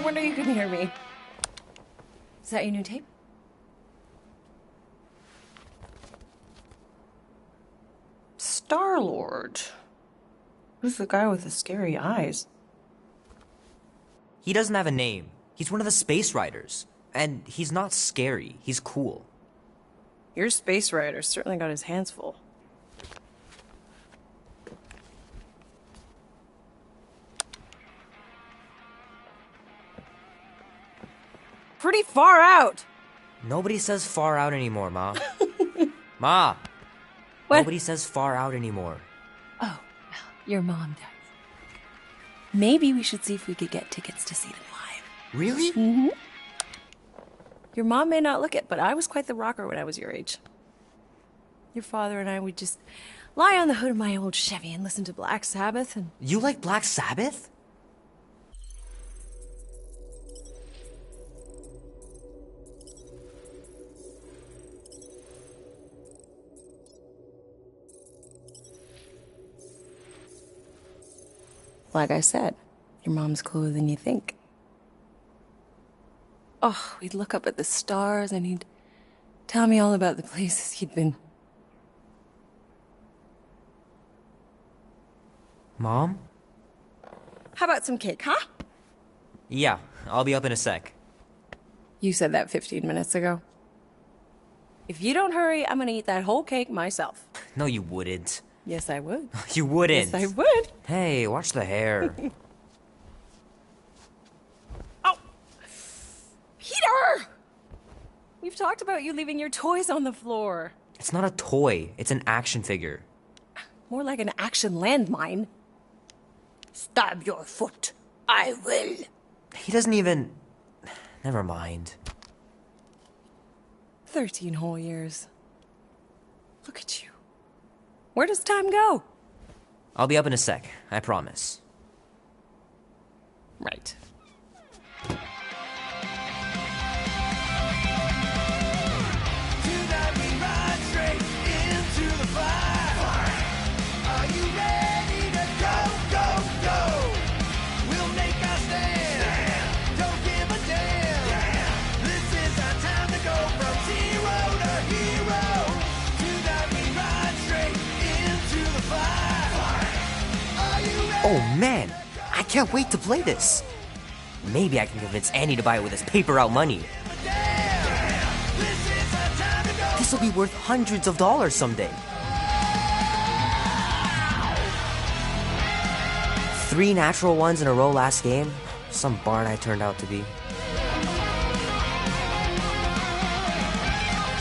wonder you couldn't hear me. Is that your new tape? Star-Lord. Who's the guy with the scary eyes? He doesn't have a name. He's one of the space riders. And he's not scary. He's cool. Your space rider certainly got his hands full. Pretty far out. Nobody says far out anymore, Ma. Ma! What? Nobody says far out anymore. Oh, well, your mom does. Maybe we should see if we could get tickets to see them live. Really? Mm-hmm. Your mom may not look it, but I was quite the rocker when I was your age. Your father and I would just lie on the hood of my old Chevy and listen to Black Sabbath and... You like Black Sabbath? Like I said, your mom's cooler than you think. Oh, we'd look up at the stars and he'd tell me all about the places he'd been. Mom? How about some cake, huh? Yeah, I'll be up in a sec. You said that 15 minutes ago. If you don't hurry, I'm gonna eat that whole cake myself. No, you wouldn't. Yes, I would. You wouldn't. Yes, I would. Hey, watch the hair. Oh! Peter! We've talked about you leaving your toys on the floor. It's not a toy. It's an action figure. More like an action landmine. Stab your foot. I will. He doesn't even... Never mind. 13 whole years. Look at you. Where does time go? I'll be up in a sec, I promise. Right. Tonight we ride straight into the fire. Are you ready to go, go, go? We'll make our stand. Don't give a damn. This is our time to go from zero to hero. Tonight we ride straight into the fire. Are you ready? Oh man, I can't wait to play this. Maybe I can convince Annie to buy it with his paper out money. This will be worth hundreds of dollars someday. 3 natural ones in a row last game. Some barn I turned out to be.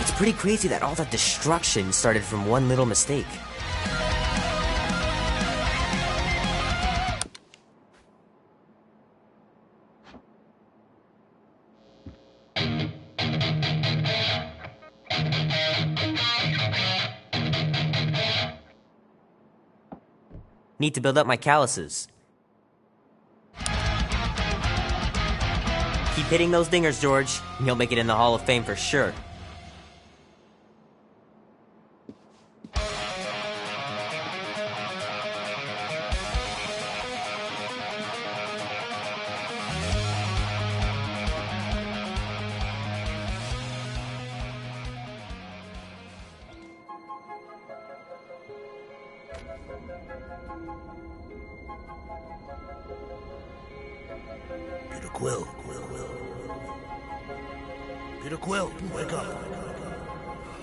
It's pretty crazy that all that destruction started from one little mistake. Need to build up my calluses. Keep hitting those dingers, George, and you'll make it in the Hall of Fame for sure. Peter Quill. Peter Quill, wake up.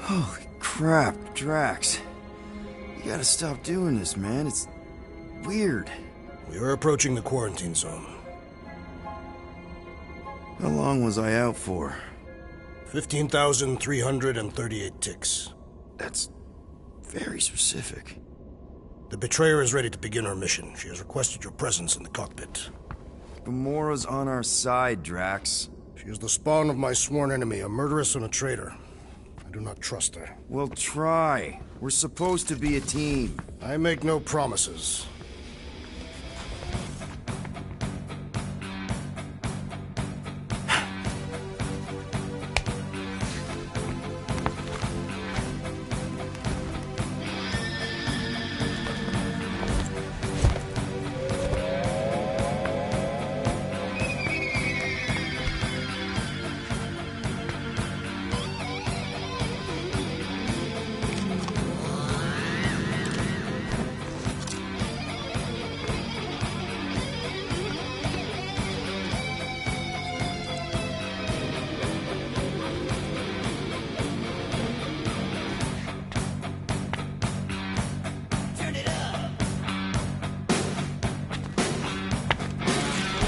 Holy crap, Drax. You gotta stop doing this, man. It's weird. We are approaching the quarantine zone. How long was I out for? 15,338 ticks. That's very specific. The betrayer is ready to begin her mission. She has requested your presence in the cockpit. Gamora's on our side, Drax. She is the spawn of my sworn enemy, a murderess and a traitor. I do not trust her. We'll try. We're supposed to be a team. I make no promises.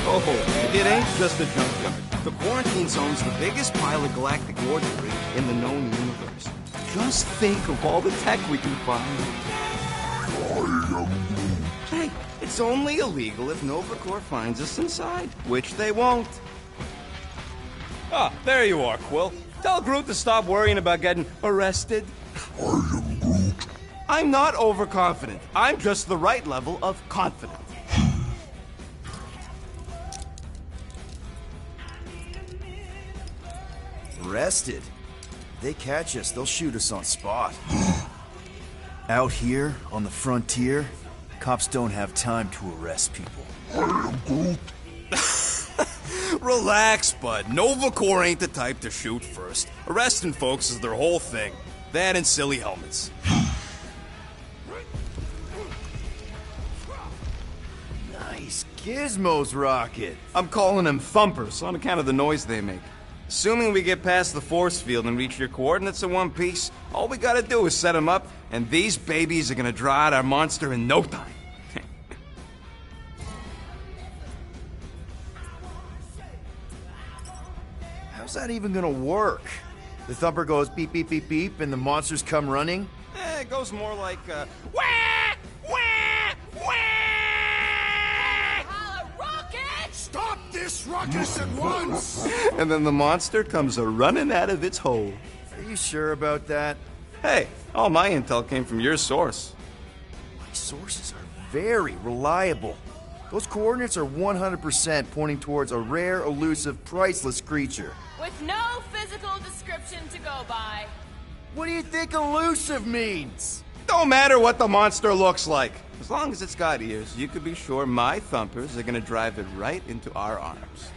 Oh, it ain't just a junkyard. The quarantine zone's the biggest pile of galactic ordnance in the known universe. Just think of all the tech we can find. Hey, it's only illegal if Novacore finds us inside, which they won't. Ah, there you are, Quill. Tell Groot to stop worrying about getting arrested. I'm not overconfident. I'm just the right level of confident. Arrested? If they catch us, they'll shoot us on spot. Out here, on the frontier, cops don't have time to arrest people. Relax, bud. Novacore ain't the type to shoot first. Arresting folks is their whole thing. That and silly helmets. Nice gizmos, Rocket. I'm calling them thumpers on account of the noise they make. Assuming we get past the force field and reach your coordinates in one piece, all we gotta do is set them up, and these babies are gonna draw out our monster in no time. How's that even gonna work? The thumper goes beep, beep, beep, beep, and the monsters come running? It goes more like, wah! Wah! Wah! Holla, Rocket! Stop this ruckus at once! And then the monster comes a-running out of its hole. Are you sure about that? Hey, all my intel came from your source. My sources are very reliable. Those coordinates are 100% pointing towards a rare, elusive, priceless creature. With no physical description to go by. What do you think elusive means? Don't matter what the monster looks like. As long as it's got ears, you could be sure my thumpers are gonna drive it right into our arms.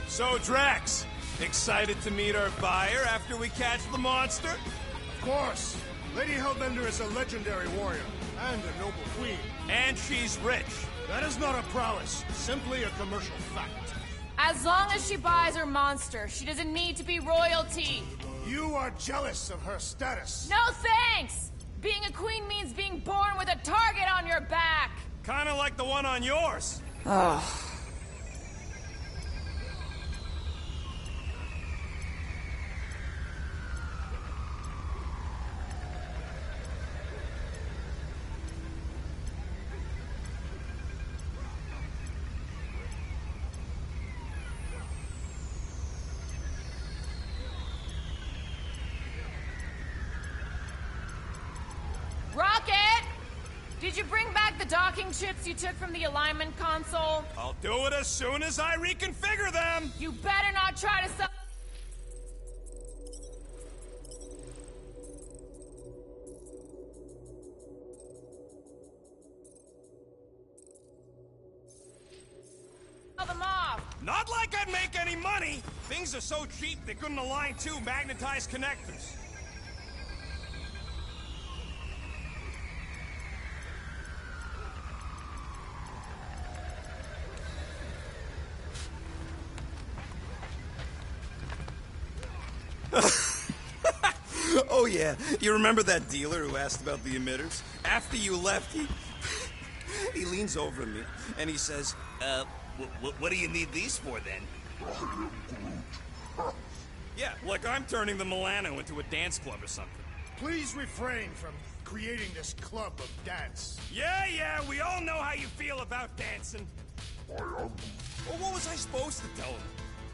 So, Drax, excited to meet our buyer after we catch the monster? Of course. Lady Hellbender is a legendary warrior and a noble queen. And she's rich. That is not a prowess, simply a commercial fact. As long as she buys her monster, she doesn't need to be royalty. You are jealous of her status. No thanks! Being a queen means being born with a target on your back. Kinda like the one on yours. Rocket! Did you bring back the docking chips you took from the alignment console? I'll do it as soon as I reconfigure them. You better not try to sell them off. Not like I'd make any money. Things are so cheap they couldn't align two magnetized connectors. Oh yeah, you remember that dealer who asked about the emitters? After you left, he leans over to me and he says, what do you need these for then? Yeah, like I'm turning the Milano into a dance club or something. Please refrain from creating this club of dance. Yeah, we all know how you feel about dancing. Well, what was I supposed to tell him?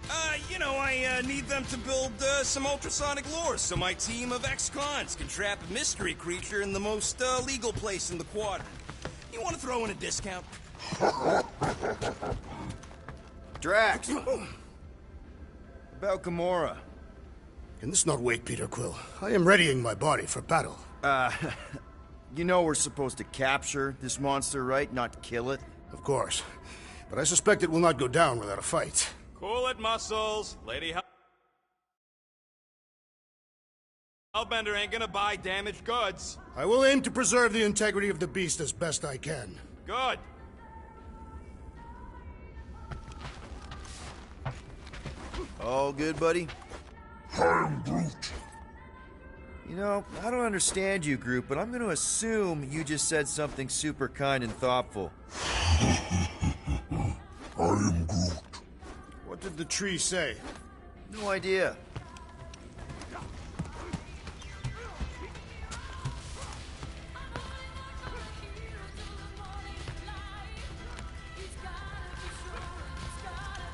I need them to build some ultrasonic lures so my team of ex-cons can trap a mystery creature in the most legal place in the quadrant. You want to throw in a discount? Drax! About Gamora. Can this not wait, Peter Quill? I am readying my body for battle. You know we're supposed to capture this monster, right? Not kill it? Of course. But I suspect it will not go down without a fight. Cool it, muscles. Lady Hellbender ain't gonna buy damaged goods. I will aim to preserve the integrity of the beast as best I can. Good. All good, buddy? I'm Groot. You know, I don't understand you, Groot, but I'm gonna assume you just said something super kind and thoughtful. I am Groot. What did the tree say? No idea.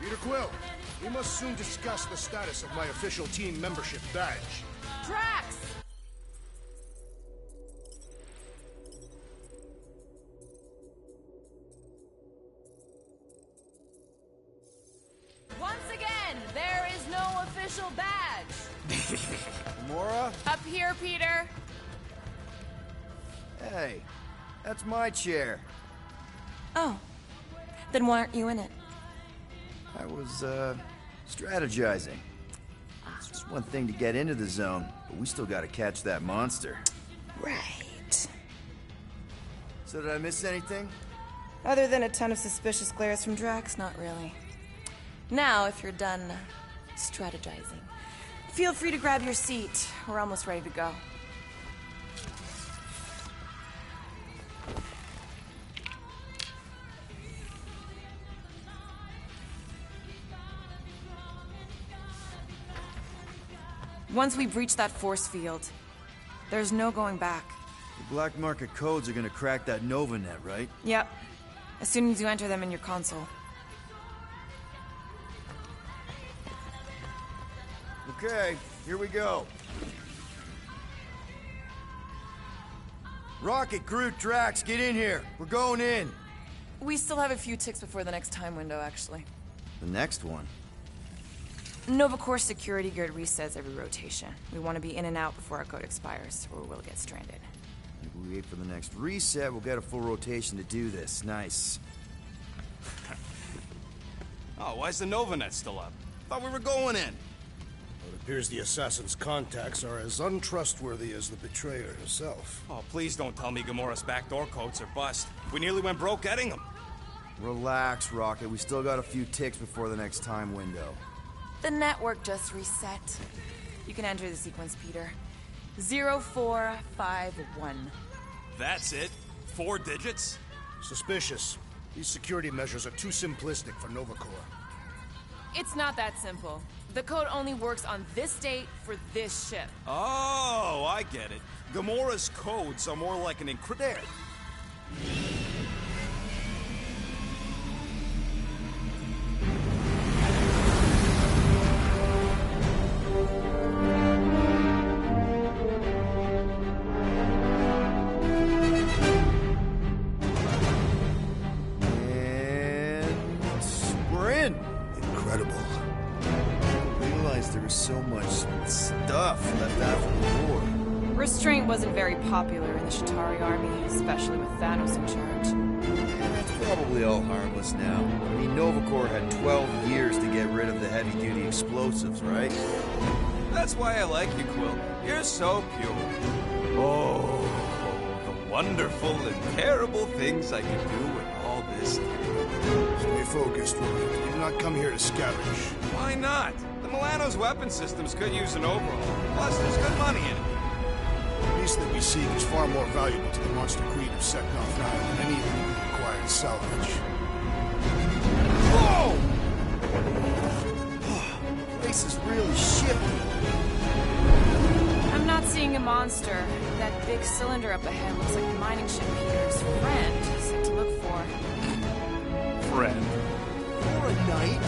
Peter Quill, we must soon discuss the status of my official team membership badge. Drax! Once again, there is no official badge. Gamora? Up here, Peter. Hey, that's my chair. Oh. Then why aren't you in it? I was, strategizing. It's just one thing to get into the zone, but we still gotta catch that monster. Right. So did I miss anything? Other than a ton of suspicious glares from Drax, not really. Now, if you're done strategizing, feel free to grab your seat. We're almost ready to go. Once we breach that force field, there's no going back. The black market codes are gonna crack that Nova net, right? Yep. As soon as you enter them in your console. Okay, here we go. Rocket, Groot, Drax, get in here. We're going in. We still have a few ticks before the next time window, actually. The next one? Nova Corps security grid resets every rotation. We want to be in and out before our code expires, or we'll get stranded. If we wait for the next reset, we'll get a full rotation to do this. Nice. Oh, why's the Novanet still up? Thought we were going in. It appears the assassin's contacts are as untrustworthy as the betrayer herself. Oh, please don't tell me Gamora's backdoor codes are bust. We nearly went broke getting them. Relax, Rocket. We still got a few ticks before the next time window. The network just reset. You can enter the sequence, Peter. 0451. That's it? 4 digits? Suspicious. These security measures are too simplistic for Nova Corps. It's not that simple. The code only works on this date for this ship. Oh, I get it. Gamora's codes are more like an encryption. Incredible. I realized there was so much stuff left after the war. Restraint wasn't very popular in the Shatari army, especially with Thanos in charge. And it's probably all harmless now. I mean, Nova Corps had 12 years to get rid of the heavy-duty explosives, right? That's why I like you, Quill. You're so pure. Oh, the wonderful and terrible things I can do with all this time. Stay focused, Rocket. You did not come here to scavenge. Why not? The Milano's weapon systems could use an overhaul. Plus, there's good money in it. The beast that we seek is far more valuable to the monster queen of Seknov now than any illegally acquired salvage. Whoa! Place is really shifting. I'm not seeing a monster. That big cylinder up ahead looks like the mining ship Peter's friend said to look for. Friend. For a night.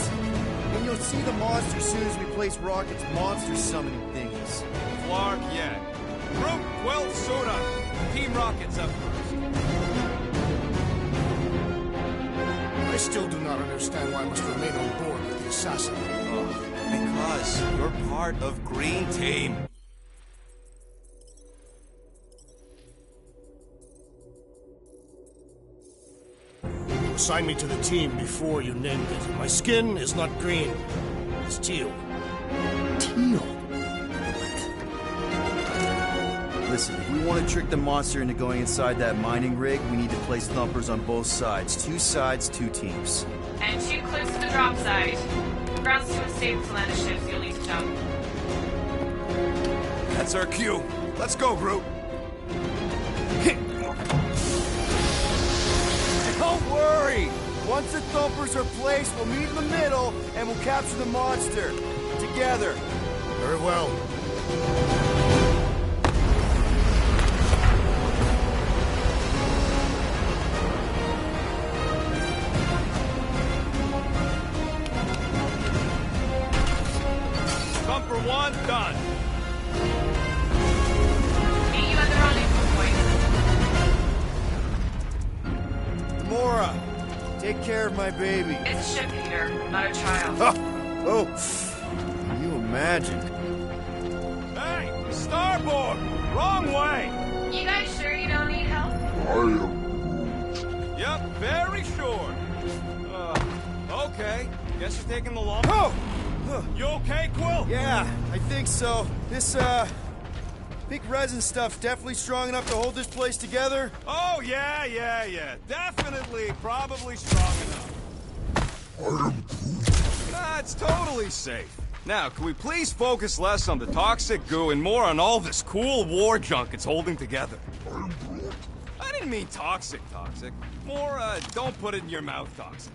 And you'll see the monster as soon as we place Rocket's monster summoning thingies. Clark, yeah. Group, Quill, suit up. Team Rocket's up first. I still do not understand why I must remain on board with the assassin. Because you're part of Green Team. You assigned me to the team before you named it. My skin is not green. It's teal. Teal. Listen, if we want to trick the monster into going inside that mining rig, we need to place thumpers on both sides. 2 sides, 2 teams. And 2 cliffs to the drop side. Ground's too unstable to land a ship, so you'll need to jump. That's our cue. Let's go, Groot. Don't worry! Once the thumpers are placed, we'll meet in the middle, and we'll capture the monster. Together. Very well. Thumper 1, done. Meet you at the rendezvous point. Mora, take care of my baby. It's a ship, Peter, not a child. Oh, can you imagine? Hey, starboard! Wrong way! You guys sure you don't need help? I am Yep, very sure. Okay. Guess you're taking the long. Oh! You okay, Quill? Yeah, I think so. This, big resin stuff's definitely strong enough to hold this place together. Oh, yeah. Definitely, probably strong enough. It's totally safe. Now, can we please focus less on the toxic goo and more on all this cool war junk it's holding together? I didn't mean toxic. More, don't put it in your mouth toxic.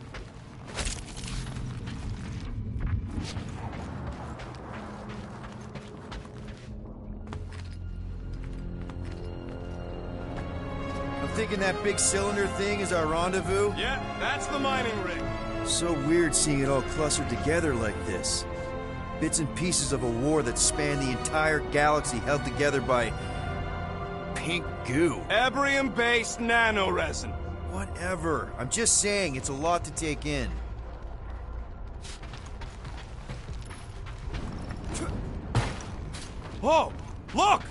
I'm thinking that big cylinder thing is our rendezvous. Yeah, that's the mining rig. So weird seeing it all clustered together like this. Bits and pieces of a war that spanned the entire galaxy held together by pink goo. Ebrium-based nanoresin. Whatever. I'm just saying, it's a lot to take in. Oh, look!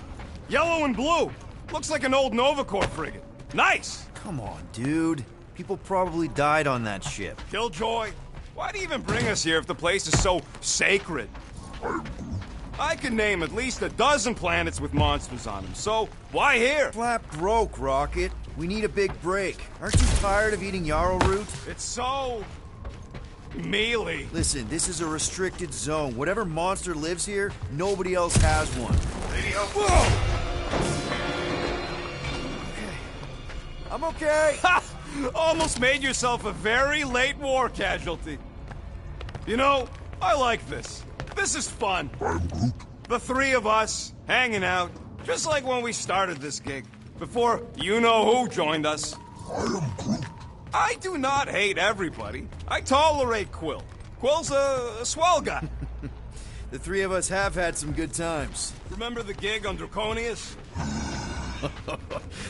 Yellow and blue. Looks like an old Nova Corps frigate. Nice! Come on, dude. People probably died on that ship. Killjoy, why'd he even bring us here if the place is so sacred? I can name at least a dozen planets with monsters on them, so why here? Flat broke, Rocket. We need a big break. Aren't you tired of eating yarrow root? It's so... mealy. Listen, this is a restricted zone. Whatever monster lives here, nobody else has one. Whoa! I'm okay. Ha! Almost made yourself a very late war casualty. You know, I like this. This is fun. The 3 of us, hanging out, just like when we started this gig. Before you-know-who joined us. I do not hate everybody. I tolerate Quill. Quill's a swell guy. The 3 of us have had some good times. Remember the gig on Draconius?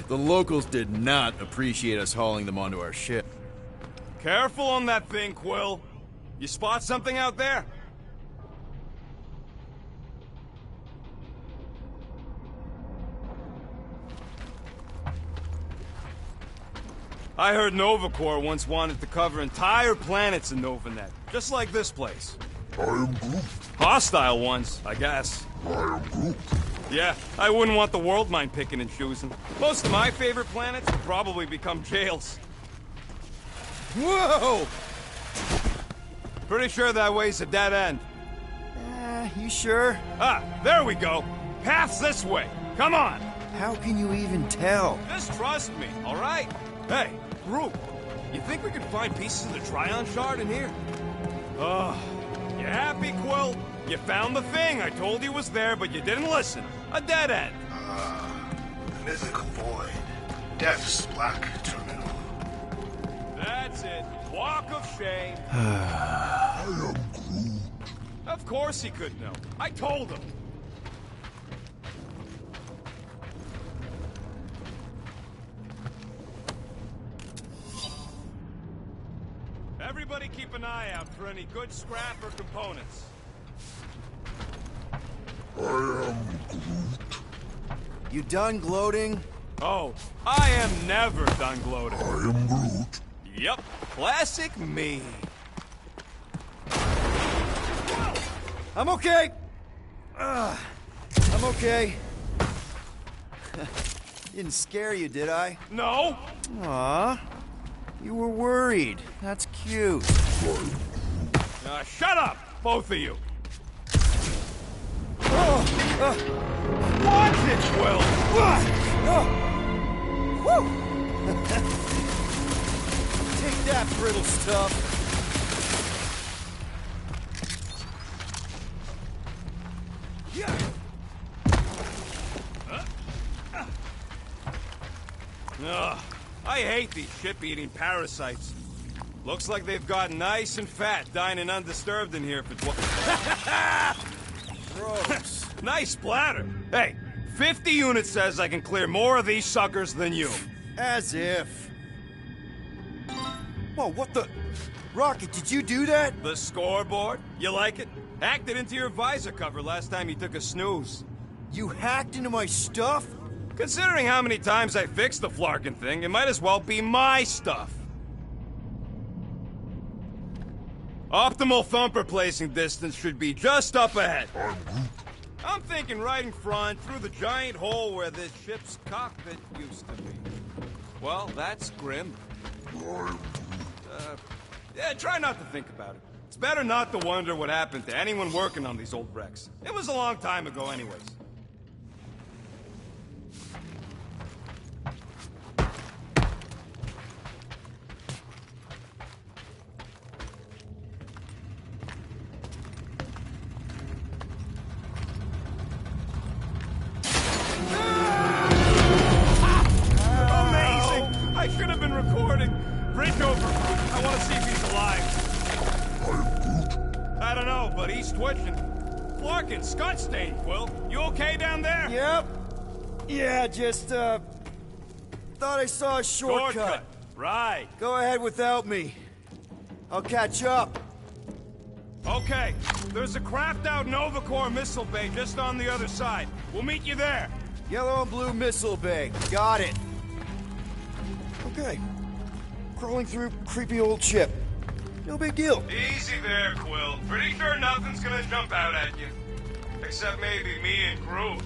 The locals did not appreciate us hauling them onto our ship. Careful on that thing, Quill. You spot something out there? I heard Nova Corps once wanted to cover entire planets in Novanet, just like this place. I am Groot. Hostile ones, I guess. I am Groot. Yeah, I wouldn't want the world mind picking and choosing. Most of my favorite planets would probably become jails. Whoa! Pretty sure that way's a dead end. You sure? Ah, there we go. Path's this way. Come on. How can you even tell? Just trust me, all right? Hey, Groot, you think we could find pieces of the Tryon shard in here? You happy, Quill? You found the thing I told you was there, but you didn't listen. A dead end. Mythical void. Death's black terminal. That's it. Walk of shame. I am Groot. Of course he could know. I told him. Everybody keep an eye out for any good scrap or components. I am Groot. You done gloating? Oh, I am never done gloating. I am Groot. Yep, classic me. I'm okay. I'm okay. Didn't scare you, did I? No! Aw. You were worried. That's cute. Shut up, both of you. Watch it, Will! Take that, brittle stuff. Ugh, I hate these ship-eating parasites. Looks like they've gotten nice and fat, dining undisturbed in here for 12... Gross. Nice splatter. Hey, 50 units says I can clear more of these suckers than you. As if. Whoa, what the... Rocket, did you do that? The scoreboard? You like it? Hacked it into your visor cover last time you took a snooze. You hacked into my stuff? Considering how many times I fixed the flarkin' thing, it might as well be my stuff. Optimal thumper placing distance should be just up ahead. I'm thinking right in front, through the giant hole where this ship's cockpit used to be. Well, that's grim. Yeah, try not to think about it. It's better not to wonder what happened to anyone working on these old wrecks. It was a long time ago anyways. I should have been recording. Bridge over. I want to see if he's alive. I don't know, but he's twitching. Flarkin, Scott stain, Quill. You okay down there? Yep. Yeah, just, thought I saw a shortcut. Right. Go ahead without me. I'll catch up. Okay. There's a craft-out Nova Corps missile bay just on the other side. We'll meet you there. Yellow and blue missile bay. Got it. Okay. Crawling through creepy old ship. No big deal. Easy there, Quill. Pretty sure nothing's gonna jump out at you. Except maybe me and crew.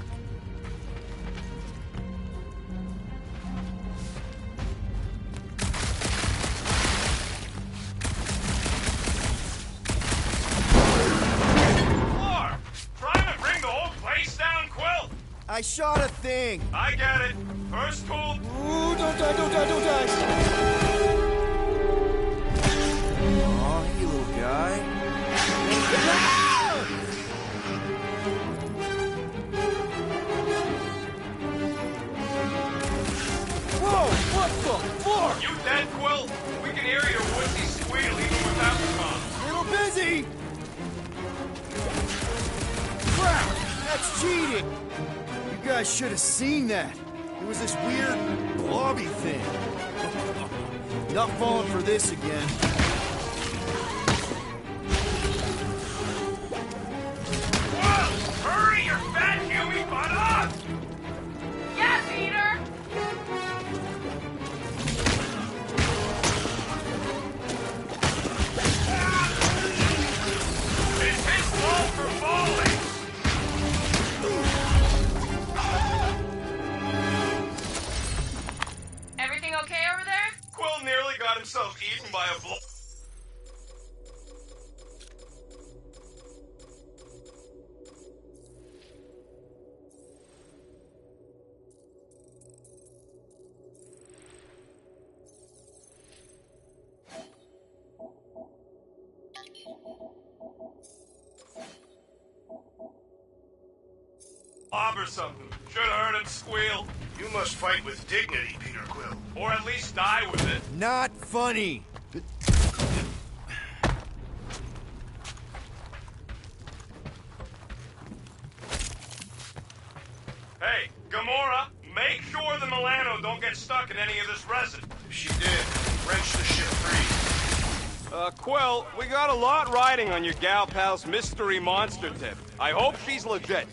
Trying to bring the whole place down, Quill? I shot a thing. I get it. First tool. Ooh, don't die, don't die, don't die. Aw, hey, little guy. Whoa, what the fuck? You dead, Quill? We can hear your woodsy squeal even without the comms. Little busy. Crap, that's cheating. You guys should have seen that. It was this weird, blobby thing. Not falling for this again. Whoa! Hurry your fat human butt up! Yeah, Peter! It's his fault for falling! Everything okay over there? Quill nearly got himself eaten by a bull. Bob or something. Should have heard him squeal. You must fight with dignity, Peter Quill. Or at least die with it. Not funny. Hey, Gamora, make sure the Milano don't get stuck in any of this resin. If she did, wrench the ship free. Quill, we got a lot riding on your gal pal's mystery monster tip. I hope she's legit.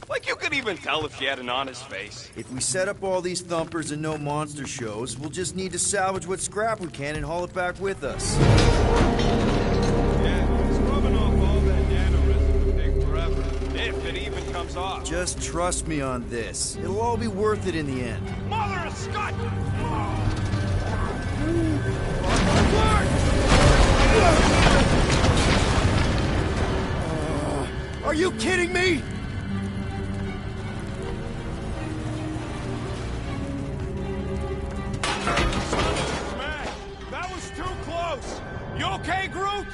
Like, you could even tell if she had an honest face. If we set up all these thumpers and no monster shows, we'll just need to salvage what scrap we can and haul it back with us. Yeah, scrubbing off all that nano resin would take forever. If it even comes ships off. Just trust me on this. It'll all be worth it in the end. Mother of Scott! Are you kidding me? Man, that was too close. You okay, Groot?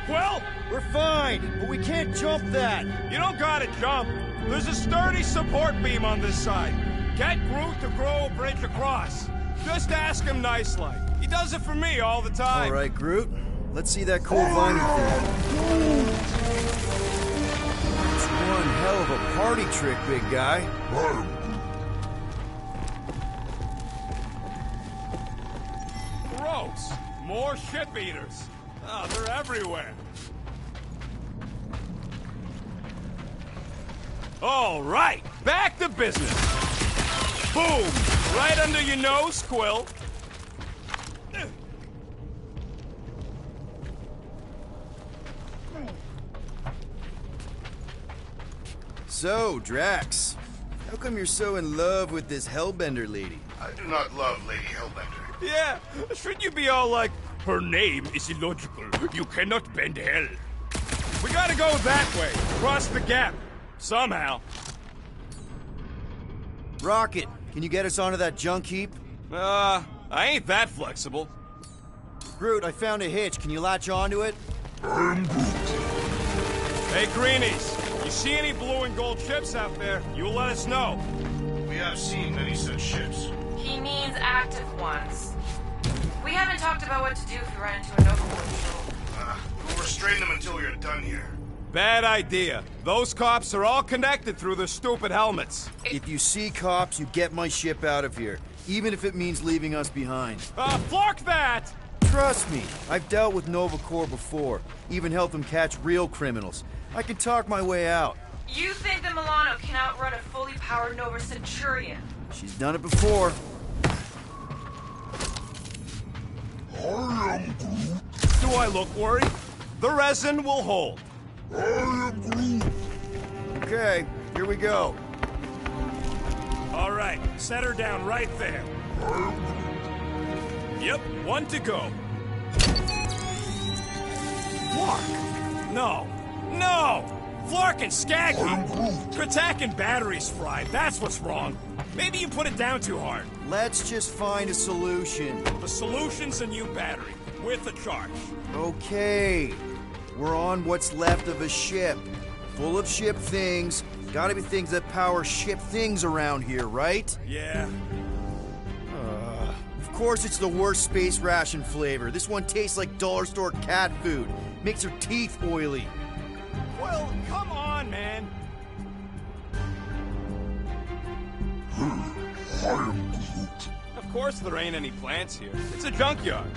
Well, We're fine, but we can't jump that. you don't gotta jump. There's a sturdy support beam on this side. Get Groot to grow a bridge across. Just ask him nice-like. He does it for me all the time. All right, Groot. Let's see that cool viney thing. It's one hell of a party trick, big guy. Gross. More ship eaters. Oh, they're everywhere. All right, back to business. Boom! Right under your nose, Quill. So, Drax, how come you're so in love with this Hellbender lady? I do not love Lady Hellbender. Yeah, shouldn't you be all like, her name is illogical. You cannot bend hell. We gotta go that way, cross the gap. Somehow. Rocket, can you get us onto that junk heap? I ain't that flexible. Groot, I found a hitch. Can you latch onto it? Hey, Greenies, you see any blue and gold ships out there, you let us know. We have seen many such ships. He means active ones. We haven't talked about what to do if we run into a Nova Corps patrol. We'll restrain them until we are done here. Bad idea. Those cops are all connected through their stupid helmets. If you see cops, you get my ship out of here. Even if it means leaving us behind. Flark that! Trust me, I've dealt with Nova Corps before. Even helped them catch real criminals. I can talk my way out. You think the Milano can outrun a fully powered Nova Centurion? She's done it before. Do I look worried? The resin will hold. Okay, here we go. All right, set her down right there. Yep, one to go. Flark! No! No! Flark and Skaggy! Kratak and batteries fried, that's what's wrong. Maybe you put it down too hard. Let's just find a solution. The solution's a new battery, with a charge. Okay. We're on what's left of a ship. Full of ship things. Gotta be things that power ship things around here, right? Yeah. Of course it's the worst space ration flavor. This one tastes like dollar store cat food. Makes her teeth oily. Well, come on, man. Of course there ain't any plants here. It's a junkyard.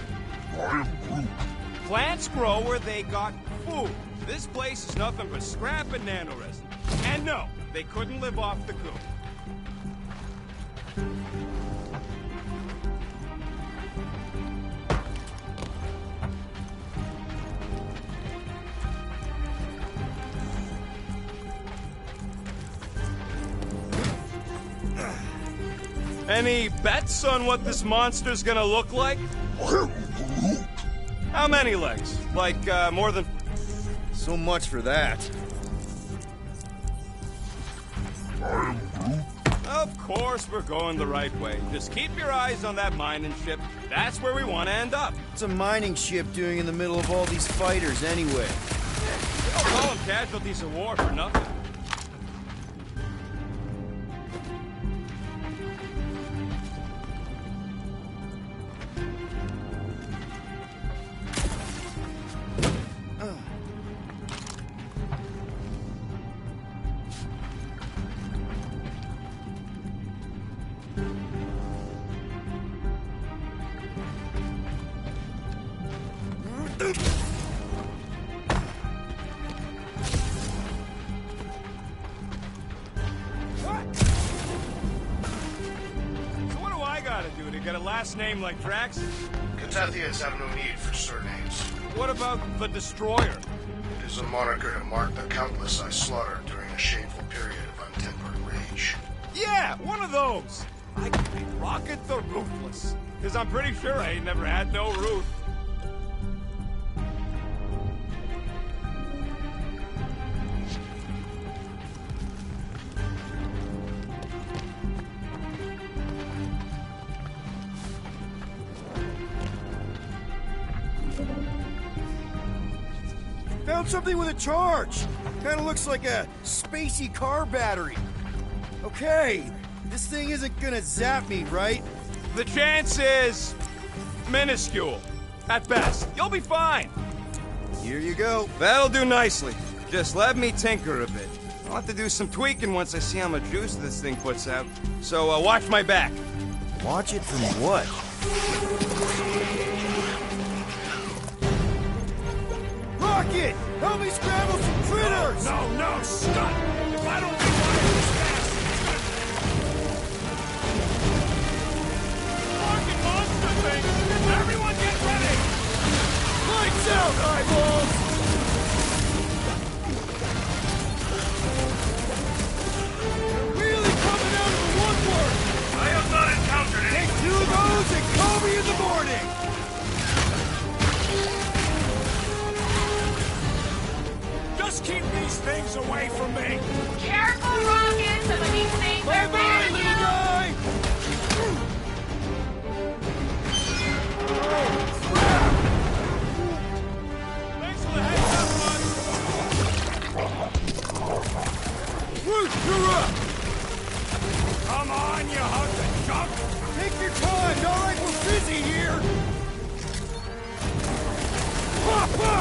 Plants grow where they got food. This place is nothing but scrap and nanoresin. And no, they couldn't live off the coop. Any bets on what this monster's gonna look like? How many legs? Like, more than... So much for that. Of course we're going the right way. Just keep your eyes on that mining ship. That's where we want to end up. What's a mining ship doing in the middle of all these fighters anyway? We don't call them casualties of war for nothing. Get a last name like Drax? Catathians have no need for surnames. What about the Destroyer? The It is a moniker to mark the countless I slaughtered during a shameful period of untempered rage. Yeah, one of those. I can be Rocket the Ruthless. Because I'm pretty sure I ain't never had no Ruth. Found something with a charge. Kinda looks like a spacey car battery. Okay, this thing isn't gonna zap me, right? The chance is minuscule. At best. You'll be fine. Here you go. That'll do nicely. Just let me tinker a bit. I'll have to do some tweaking once I see how much juice this thing puts out. So watch my back. Watch it from what? Rocket! Help me scramble some critters! No, Scott! If I don't rewire this fast, fucking monster thing! Everyone get ready! Lights out, eyeballs! They're really coming out of the woodwork! I have not encountered any. Take 2 of those and call me in the morning! Just keep these things away from me! Careful, Rocket! Some of these things are Bye-bye, very little new! guy! Thanks for the heads up, bud! Root, you're up! Come on, you hunk of junk! Take your time, alright? We're busy here! Ha, ha!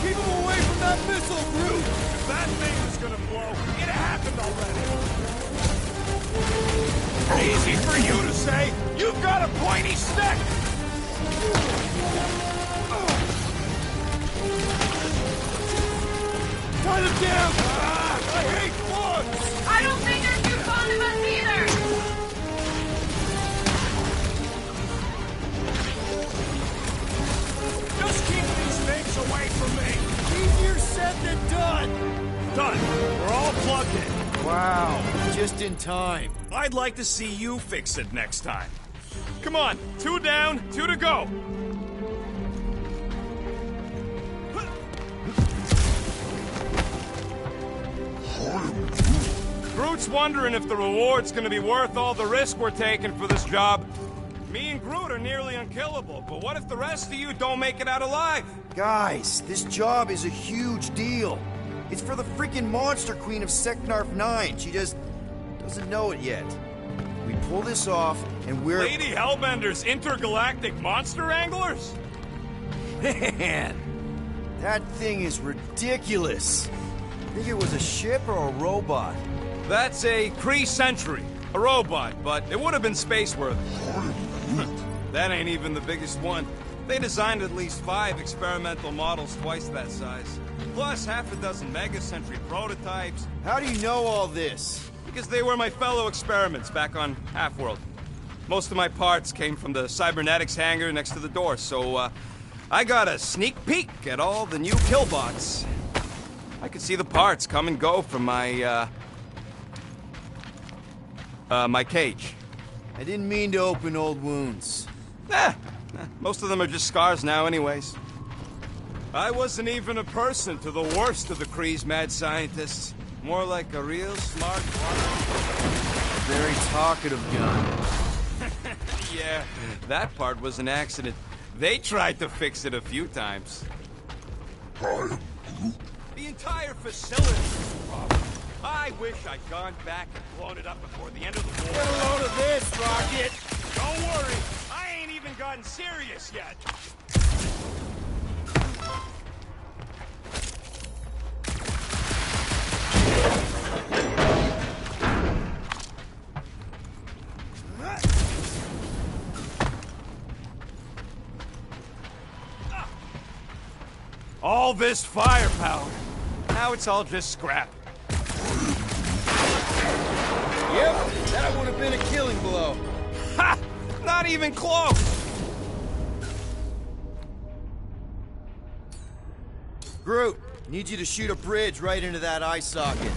Keep him away from that missile, Groot! If that thing was gonna blow, it happened already! Easy for you to say! You've got a pointy stick! Tie them down! I hate bugs! I don't think they're too fond of us either! Just keep these things away from me! Easier said than done! Done! We're all plugged in. Wow, just in time. I'd like to see you fix it next time. Come on, 2 down, 2 to go! Groot's wondering if the reward's gonna be worth all the risk we're taking for this job. Me and Groot are nearly unkillable, but what if the rest of you don't make it out alive? Guys, this job is a huge deal. It's for the freaking Monster Queen of Seknarf 9. She just doesn't know it yet. We pull this off, and we're... Lady Hellbender's intergalactic monster anglers? Man, that thing is ridiculous. Think it was a ship or a robot? That's a Kree Sentry. A robot, but it would have been space-worthy. That ain't even the biggest one. They designed at least 5 experimental models twice that size. Plus half a dozen Mega Sentry prototypes. How do you know all this? Because they were my fellow experiments back on Half-World. Most of my parts came from the cybernetics hangar next to the door, so I got a sneak peek at all the new killbots. I could see the parts come and go from my my cage. I didn't mean to open old wounds. Most of them are just scars now anyways. I wasn't even a person to the worst of the Kree's mad scientists. More like a real smart Very talkative gun. Yeah, that part was an accident. They tried to fix it a few times. The entire facility is a problem. I wish I'd gone back and blown it up before the end of the war. Get a load of this, Rocket! Don't worry, I ain't even gotten serious yet. All this firepower. Now it's all just scrap. Yep, that would have been a killing blow. Ha! Not even close! Groot, need you to shoot a bridge right into that eye socket.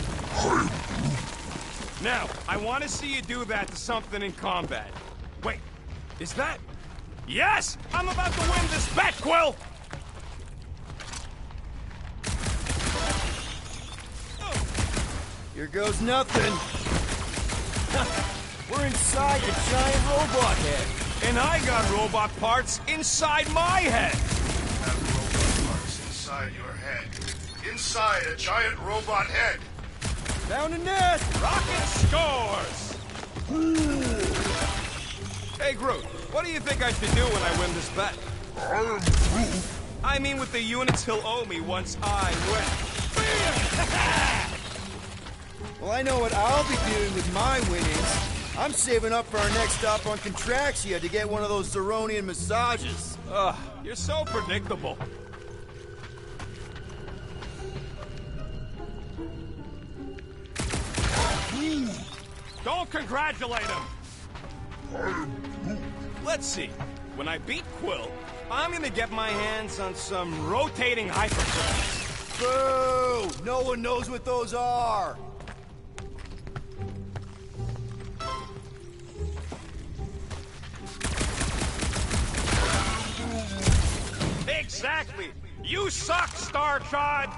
Now, I want to see you do that to something in combat. Wait, is that... Yes! I'm about to win this bet, Quill! Here goes nothing. We're inside a giant robot head. And I got robot parts inside my head! Have robot parts inside your head. Inside a giant robot head. Found a nest! Rocket scores! Hey, Groot, what do you think I should do when I win this bet? I mean with the units he'll owe me once I win. Well, I know what I'll be doing with my winnings. I'm saving up for our next stop on Contraxia to get one of those Zeronian massages. Ugh, you're so predictable. Don't congratulate him! Let's see. When I beat Quill, I'm gonna get my hands on some rotating hypercrafts. Boo! No one knows what those are! Exactly! You suck, Starshot!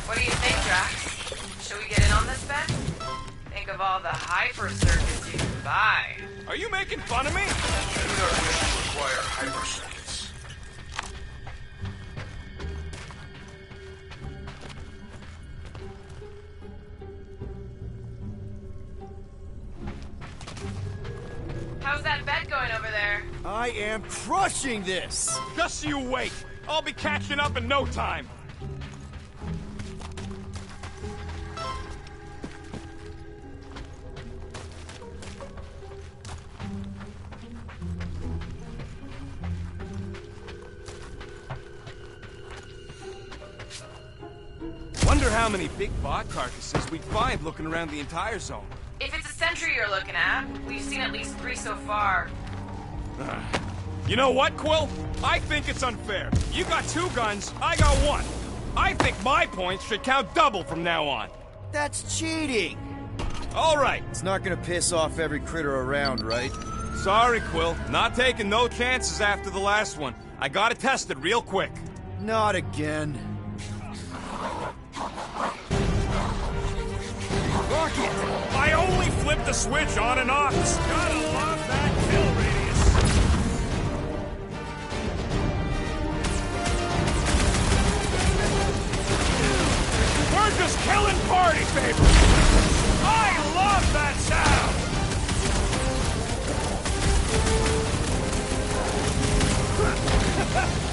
What do you think, Drax? Should we get in on this bet? Think of all the hyper circuits you can buy. Are you making fun of me? Any of our missions require hyper circuits. How's that bet going over there? I am crushing this! Just you wait! I'll be catching up in no time! Wonder how many big bot carcasses we'd find looking around the entire zone. If it's a sentry you're looking at, we've seen at least 3 so far. You know what, Quill? I think it's unfair. You got 2 guns, I got 1. I think my points should count double from now on. That's cheating! All right. It's not gonna piss off every critter around, right? Sorry, Quill. Not taking no chances after the last one. I gotta test it real quick. Not again. Rocket! I only flipped the switch on and off. Gotta love that kill radius. We're just killing party favors. I love that sound.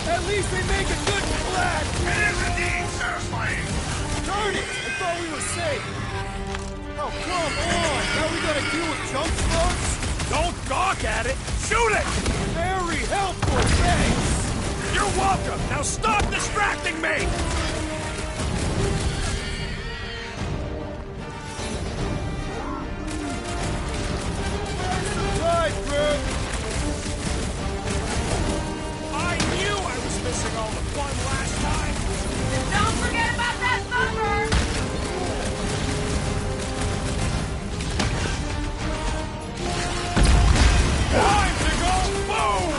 At least they make a good splash! It is indeed satisfying. Darn it! I thought we were safe! Oh, come on! Now we gotta deal with jump slugs? Don't gawk at it. Shoot it. Very helpful, thanks! You're welcome. Now stop distracting me. Right, Groot! I knew I was missing all the fun last time. Don't forget about that thumper! Time to go boom!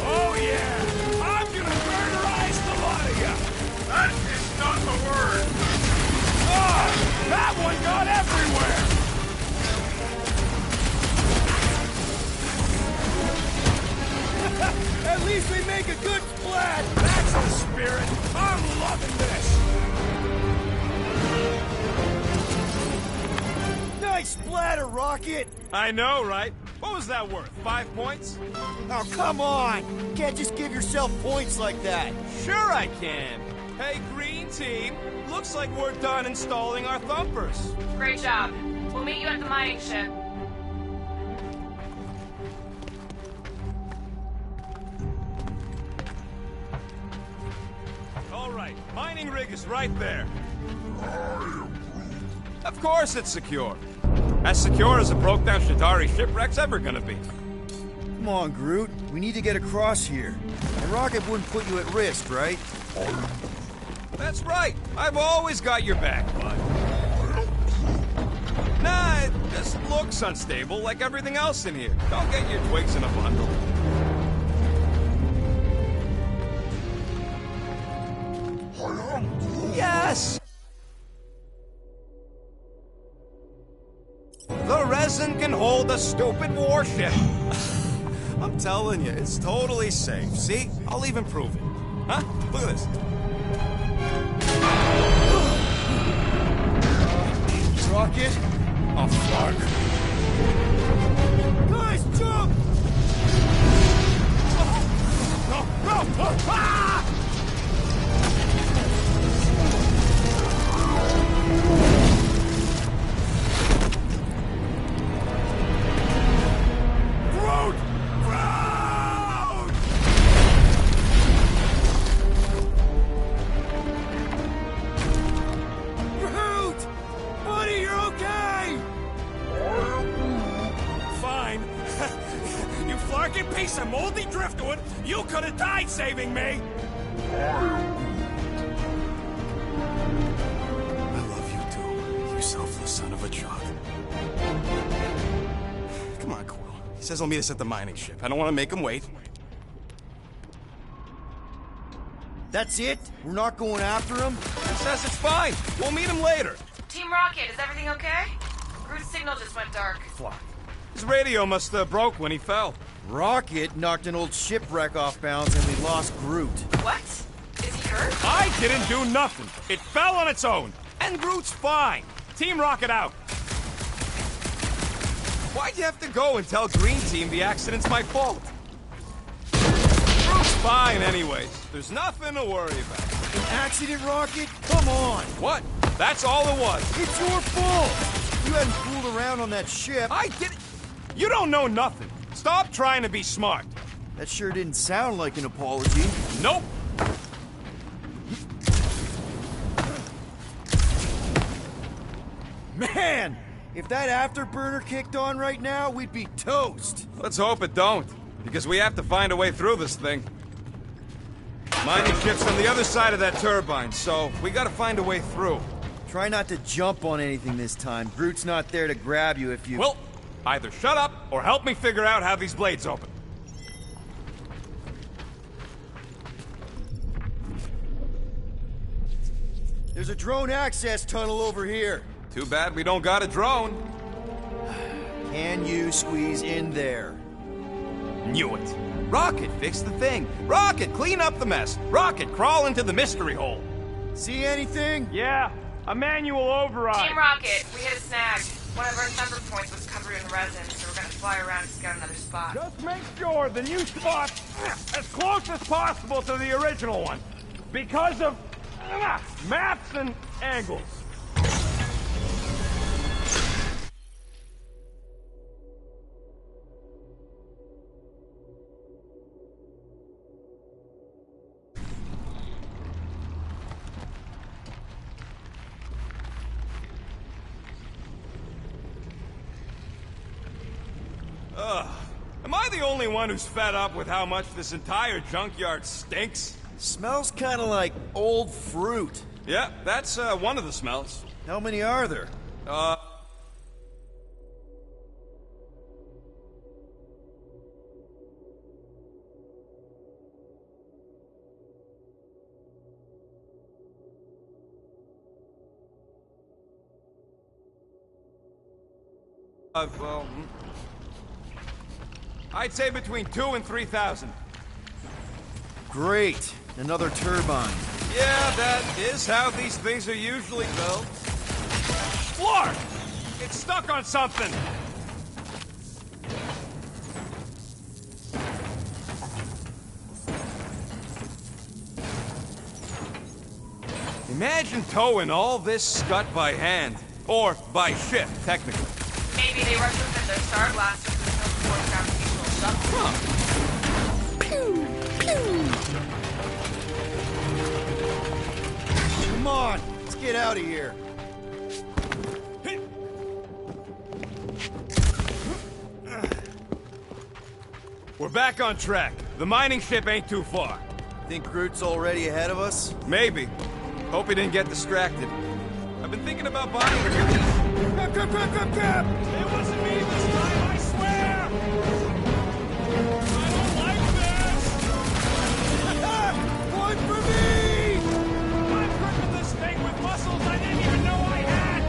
Oh yeah! I'm gonna murderize the lot of you! That is not the word. Ah! That one got everywhere! At least they make a good splash! That's the spirit! I'm loving this! Nice splatter, Rocket! I know, right? What was that worth? 5 points? Oh, come on! You can't just give yourself points like that! Sure I can! Hey, Green Team! Looks like we're done installing our thumpers. Great job. We'll meet you at the mining ship. All right, mining rig is right there. Of course it's secure. As secure as a broke-down Shatari shipwreck's ever gonna be. Come on, Groot. We need to get across here. And Rocket wouldn't put you at risk, right? That's right. I've always got your back, bud. Nah, it just looks unstable like everything else in here. Don't get your twigs in a bundle. Yes! The resin can hold a stupid warship. I'm telling you, it's totally safe. See? I'll even prove it. Huh? Look at this. Rocket? Oh, fuck. Guys, jump! No! Ah! Groot! Groot! Groot! Buddy, you're okay! Fine. You flarking piece of moldy driftwood, you could have died saving me! I love you too, you selfless son of a truck. Come on, Quill. He says he'll meet us at the mining ship. I don't want to make him wait. That's it? We're not going after him? He says it's fine. We'll meet him later. Team Rocket, is everything okay? Groot's signal just went dark. His radio must have broke when he fell. Rocket knocked an old shipwreck off bounds and we lost Groot. What? Is he hurt? I didn't do nothing. It fell on its own. And Groot's fine. Team Rocket out. Why'd you have to go and tell Green Team the accident's my fault? Groot's fine anyways. There's nothing to worry about. An accident, Rocket? Come on! What? That's all it was. It's your fault! You hadn't fooled around on that ship. I did it. You don't know nothing. Stop trying to be smart. That sure didn't sound like an apology. Nope. Man! If that afterburner kicked on right now, we'd be toast. Let's hope it don't, because we have to find a way through this thing. Mining ship's on the other side of that turbine, so we gotta find a way through. Try not to jump on anything this time. Groot's not there to grab you if you... Well, either shut up or help me figure out how these blades open. There's a drone access tunnel over here. Too bad we don't got a drone. Can you squeeze in there? Knew it. Rocket, fix the thing. Rocket, clean up the mess. Rocket, crawl into the mystery hole. See anything? Yeah, a manual override. Team Rocket, we hit a snag. One of our temper points was covered in resin, so we're gonna fly around and scout another spot. Just make sure the new spot's as close as possible to the original one. Because of maps and angles. Am I the only one who's fed up with how much this entire junkyard stinks? Smells kind of like old fruit. Yeah, that's one of the smells. How many are there? Well, I'd say between 2,000 and 3,000. Great. Another turbine. Yeah, that is how these things are usually built. Floor! It's stuck on something! Imagine towing all this scut by hand. Or by ship, technically. Maybe they rushed within their star blasters with no before gravitational shuttle. Come on, let's get out of here. We're back on track. The mining ship ain't too far. Think Groot's already ahead of us? Maybe. Hope he didn't get distracted. I've been thinking about buying a Cap! It wasn't me this time, I swear! I don't like this! One for me! I'm gripping this thing with muscles I didn't even know I had!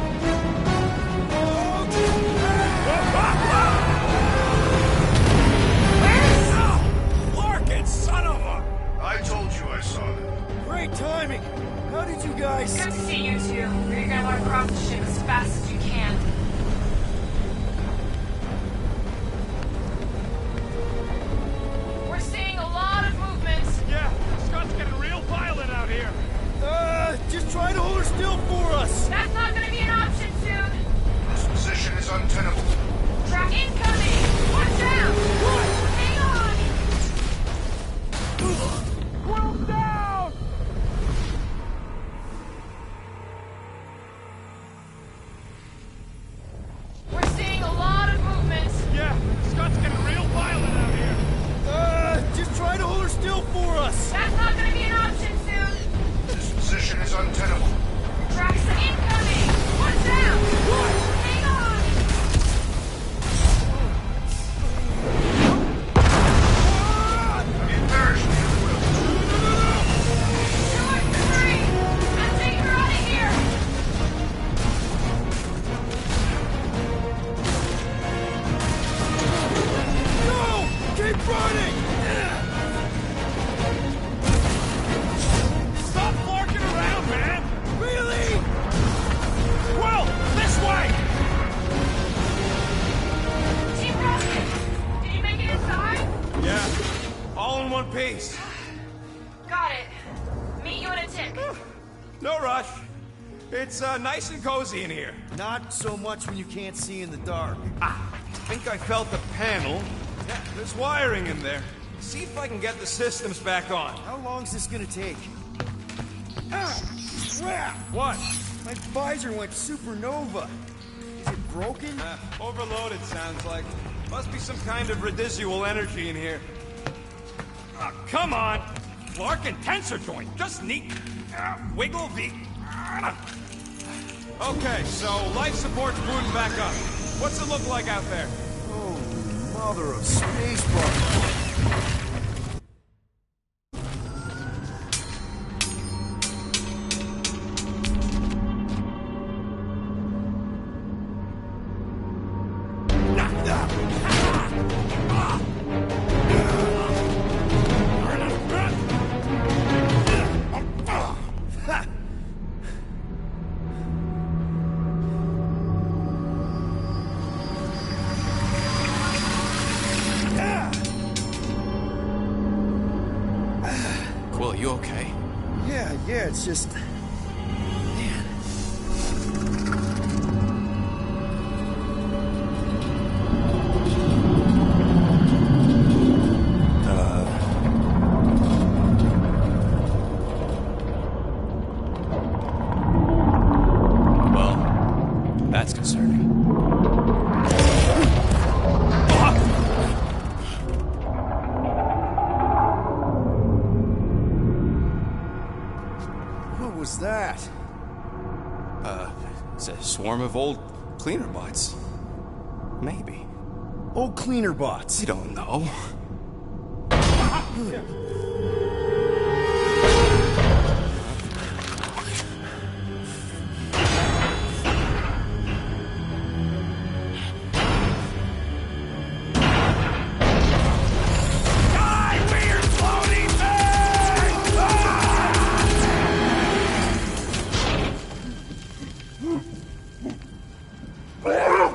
Larkin, son of a... I told you I saw them. Great timing! How did you guys... Good to see you two. You're gonna want to cross the ship as fast as you can. We're seeing a lot of movement. Yeah, Scott's getting real violent out here. Just try to hold her still for us! That's not gonna be an option soon. This position is untenable. Track incoming. Watch out. Hang on. World down! We're seeing a lot of movement. Yeah, Scott's getting real violent out here. Just try to hold her still for us! That's not gonna be an option soon. This position is untenable. Tracks incoming. Watch out. Hang on. It perished me at will. Towards the tree. I'm taking her out of here. No! Keep running! Stop larking around, man! Really? Well, this way! Team Rocket, did you make it inside? Yeah, all in one piece. Got it. Meet you in a tick. No rush. It's nice and cozy in here. Not so much when you can't see in the dark. I think I felt the panel. Yeah, there's wiring in there. See if I can get the systems back on. How long's this gonna take? Crap! What? My visor went supernova. Is it broken? Overloaded, sounds like. Must be some kind of residual energy in here. Oh, come on! Larkin tensor joint, just neat. Wiggle the... Okay, so life support's booting back up. What's it look like out there? Oh, mother of spacebar. Quill, you okay? Yeah, it's just... Man. Well, that's concerning. What was that? It's a swarm of old cleaner bots. Maybe. Old cleaner bots. You don't know.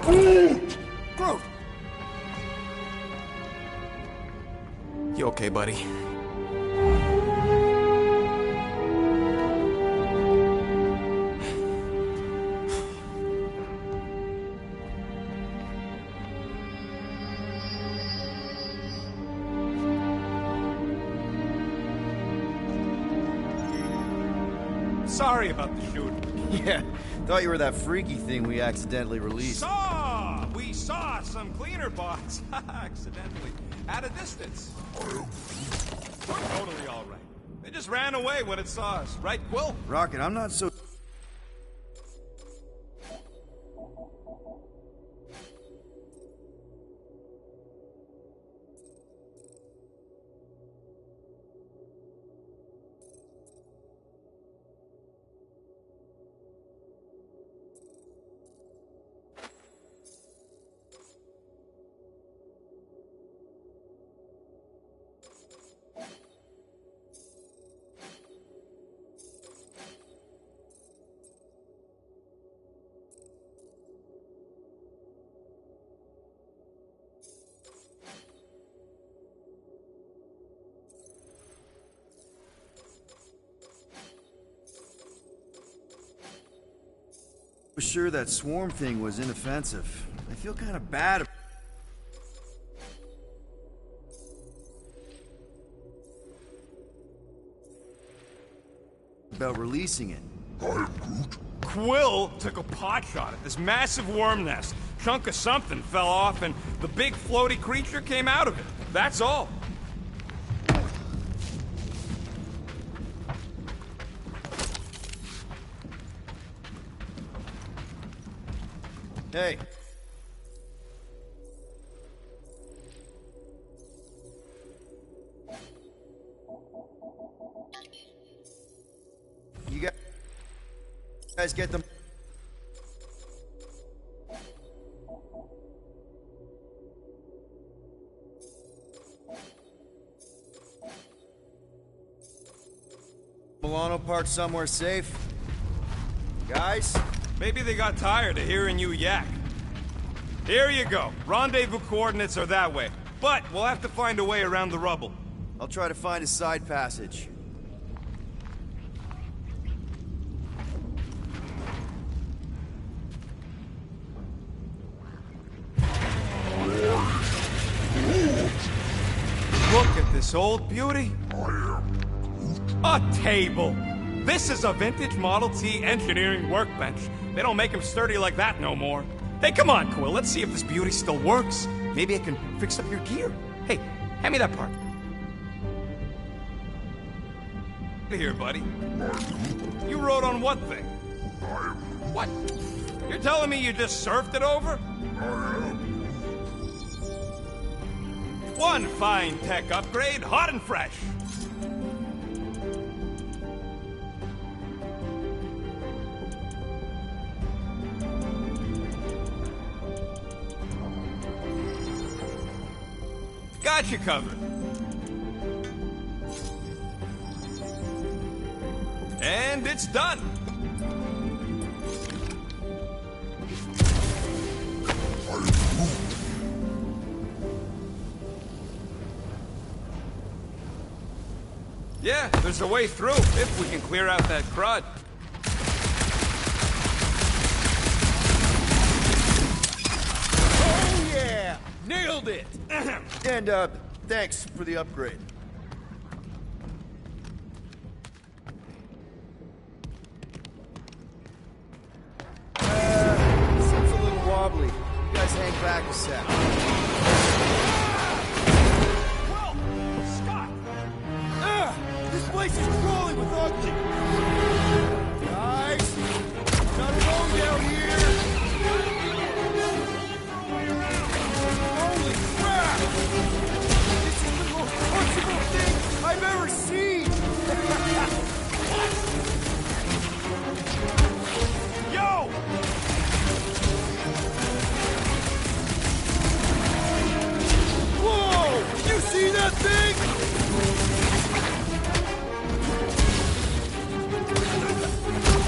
Groot! You okay, buddy? Sorry about the shooting. Yeah, thought you were that freaky thing we accidentally released. We saw some cleaner bots, accidentally, at a distance. We're totally all right. They just ran away when it saw us, right, Quill? Rocket, I'm not so... sure that swarm thing was inoffensive. I feel kind of bad about releasing it. Quill took a pot shot at this massive worm nest. Chunk of something fell off and the big floaty creature came out of it. That's all. Hey. You guys get them? Milano parked somewhere safe? Guys? Maybe they got tired of hearing you yak. Here you go. Rendezvous coordinates are that way. But we'll have to find a way around the rubble. I'll try to find a side passage. Look at this old beauty. A table. This is a vintage Model T engineering workbench. They don't make them sturdy like that no more. Hey, come on, Quill. Let's see if this beauty still works. Maybe I can fix up your gear. Hey, hand me that part. Here, buddy. You rode on what thing? What? You're telling me you just surfed it over? One fine tech upgrade, hot and fresh. Got you covered. And it's done. Yeah, there's a way through if we can clear out that crud. Oh yeah! Nailed it! And thanks for the upgrade. Seems a little wobbly. You guys hang back a sec. Well, Scott! This place is crawling with ugly. Guys, not alone down here. Holy crap! This is the most punchable thing I've ever seen. Yo! Whoa! You see that thing?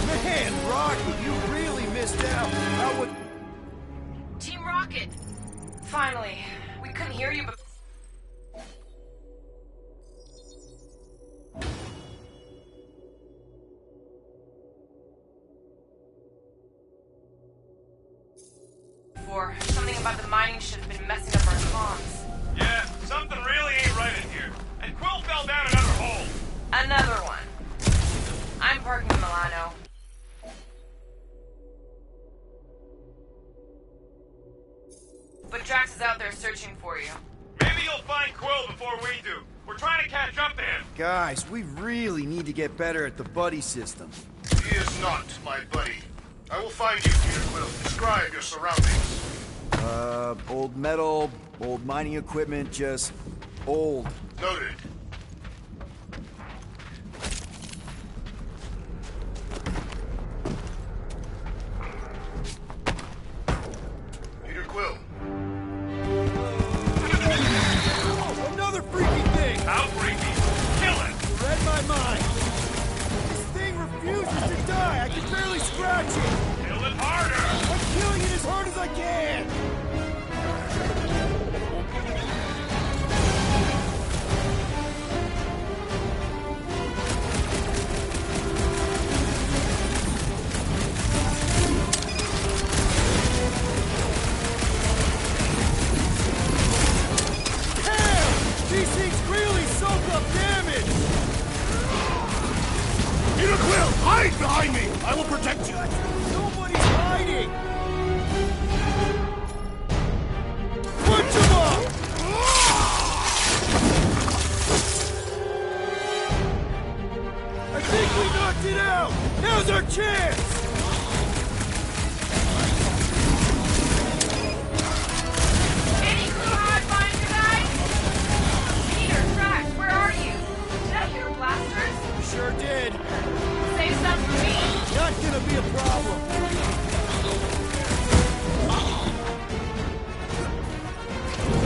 Man, Rocky, you really missed out. How would... Team Rocket! Finally. We couldn't hear you before. Something about the mining ship's been messing up our comms. Yeah, something really ain't right in here. And Quill fell down another hole. Another one. I'm parking in Milano. But is out there searching for you. Maybe you'll find Quill before we do. We're trying to catch up to him. Guys, we really need to get better at the buddy system. He is not my buddy. I will find you, Peter Quill. Describe your surroundings. Old metal, old mining equipment, just old. Noted. Peter Quill. Oh, another freaky thing! How freaky. Kill it. You read my mind. This thing refuses to die. I can barely scratch it. Kill it harder. I'm killing it as hard as I can. Damn! These things really soak up damage. Peter Quill, hide behind me! I will protect you! Nobody's hiding. Punch him up! I think we knocked it out! Now's our chance! Any clue how I find you guys? Peter, Drax, where are you? Did I hear blasters? Sure did. Save some for me. Not gonna be a problem.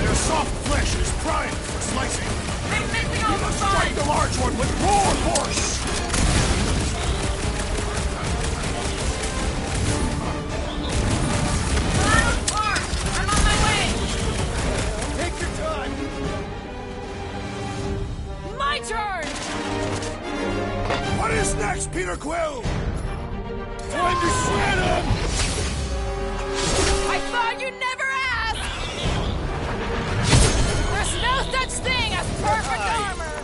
Their soft flesh is primed for slicing. I'm missing all the Strike the fun. large one with more force! Cloud Park. I'm on my way. Take your time. My turn! What is next, Peter Quill? Time to shred him! I thought you'd never ask! There's no such thing as perfect armor!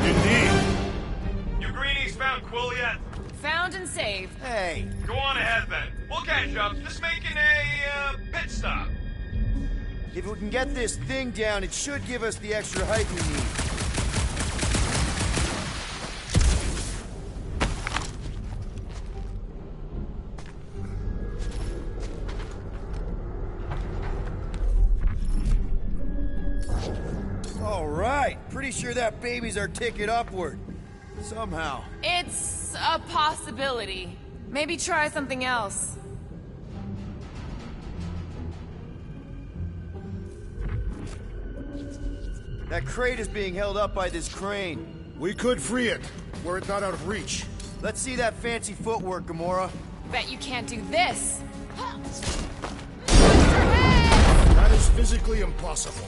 Indeed. You greenies found Quill yet? Found and saved. Hey, Go on ahead then. We'll catch up. Just making a pit stop. if we can get this thing down, it should give us the extra height we need. All right, pretty sure that baby's our ticket upward. Somehow. It's a possibility. Maybe try something else. That crate is being held up by this crane. We could free it, were it not out of reach. Let's see that fancy footwork, Gamora. Bet you can't do this. That is physically impossible.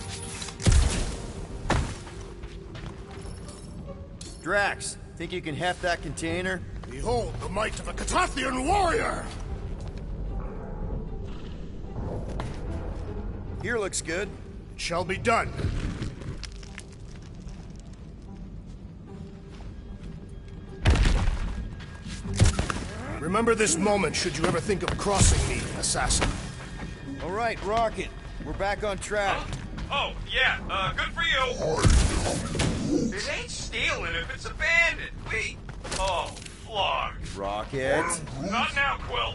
Drax, think you can heft that container? Behold the might of a Catathian warrior! Here looks good. It shall be done. Remember this moment should you ever think of crossing me, assassin. All right, Rocket. We're back on track. Oh, yeah, good for you. It ain't stealing if it's abandoned. Wait. Oh, Flarg. Rocket. Not now, Quill.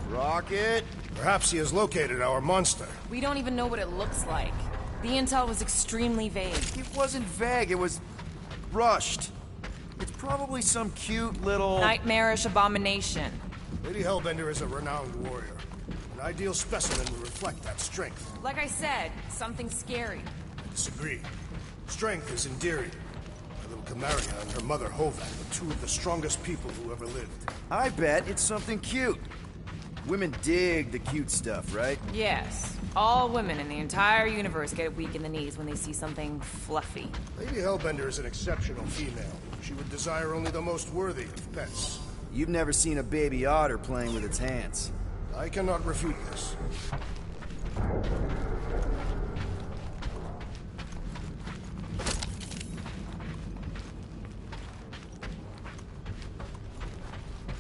Rocket. Perhaps he has located our monster. We don't even know what it looks like. The intel was extremely vague. It wasn't vague, it was rushed. It's probably some cute little... Nightmarish abomination. Lady Hellbender is a renowned warrior. An ideal specimen will reflect that strength. Like I said, something scary. I disagree. Strength is endearing. My little Camaria and her mother Hovat were two of the strongest people who ever lived. I bet it's something cute. Women dig the cute stuff, right? Yes. All women in the entire universe get weak in the knees when they see something fluffy. Lady Hellbender is an exceptional female. She would desire only the most worthy of pets. You've never seen a baby otter playing with its hands. I cannot refute this.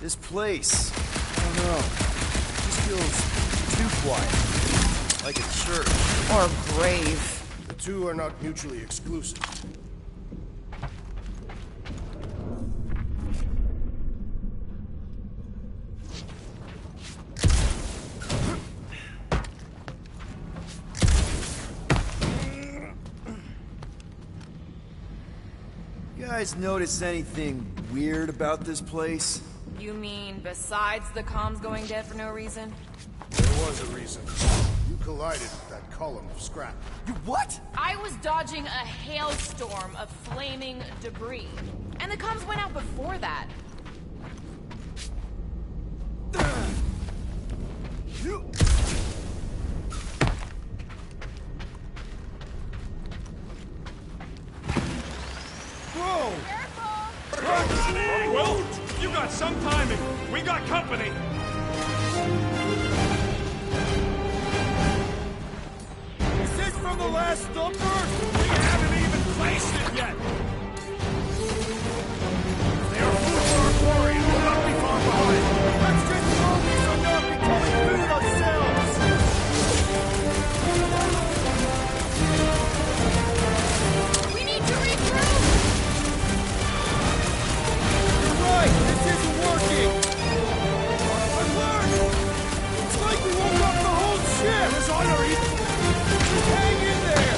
This place, I don't know, just feels too quiet. Like a church. Or a grave. The two are not mutually exclusive. You guys notice anything weird about this place? You mean besides the comms going dead for no reason? There was a reason. You collided with that column of scrap. You what? I was dodging a hailstorm of flaming debris. And the comms went out before that. Whoa! Well, you got some timing. We got company. Is this from the last thumper? We haven't even placed it yet. They are food for our quarry and will not be far behind. Let's just focus on not becoming food ourselves. We need to regroup! You're right, this isn't working. Alert! It's like we woke up the whole ship. It's on our Just hang in there.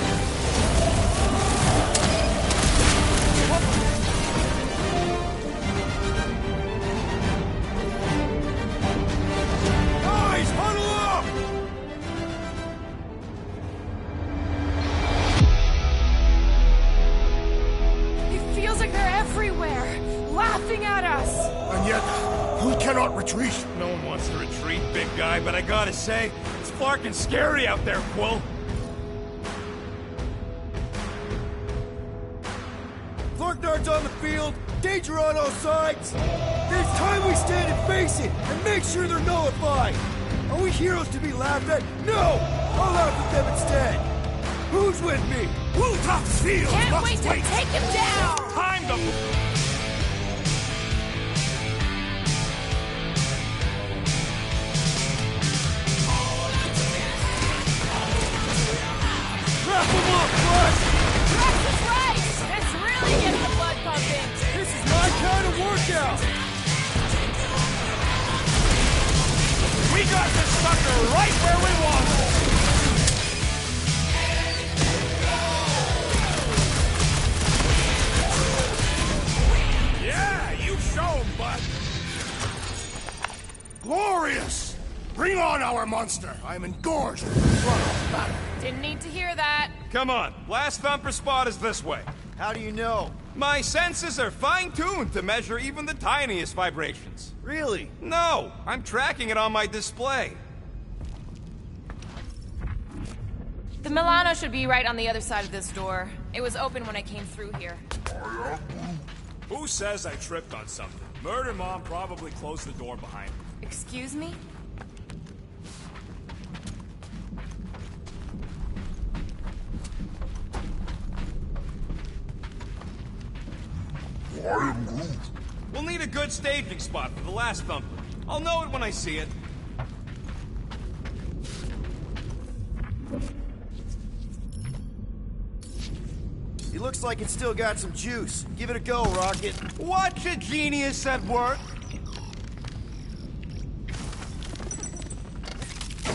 Guys, huddle up! It feels like they're everywhere, laughing at us. And yet, we cannot retreat. No one wants to retreat, big guy, but I gotta say, it's fucking scary out there, Quill. Thorgnard's on the field, danger on all sides. It's time we stand and face it, and make sure they're nullified. Are we heroes to be laughed at? No! I'll laugh at them instead. Who's with me? Wooltop's field Can't must wait to wait. take him down! Time them! Wrap them up, Bud! Rex is right! Let's really get the blood pumping! This is my kind of workout! We got this sucker right where we want it! Yeah, you show 'em, bud! Glorious! Bring on our monster! I am engorged with the blood of battle. Didn't need to hear that. Come on, last thumper spot is this way. How do you know? My senses are fine-tuned to measure even the tiniest vibrations. Really? No, I'm tracking it on my display. The Milano should be right on the other side of this door. It was open when I came through here. Who says I tripped on something? Murder Mom probably closed the door behind me. Excuse me? We'll need a good staging spot for the last thumper. I'll know it when I see it. He looks like it's still got some juice. Give it a go, Rocket. Watch a genius at work.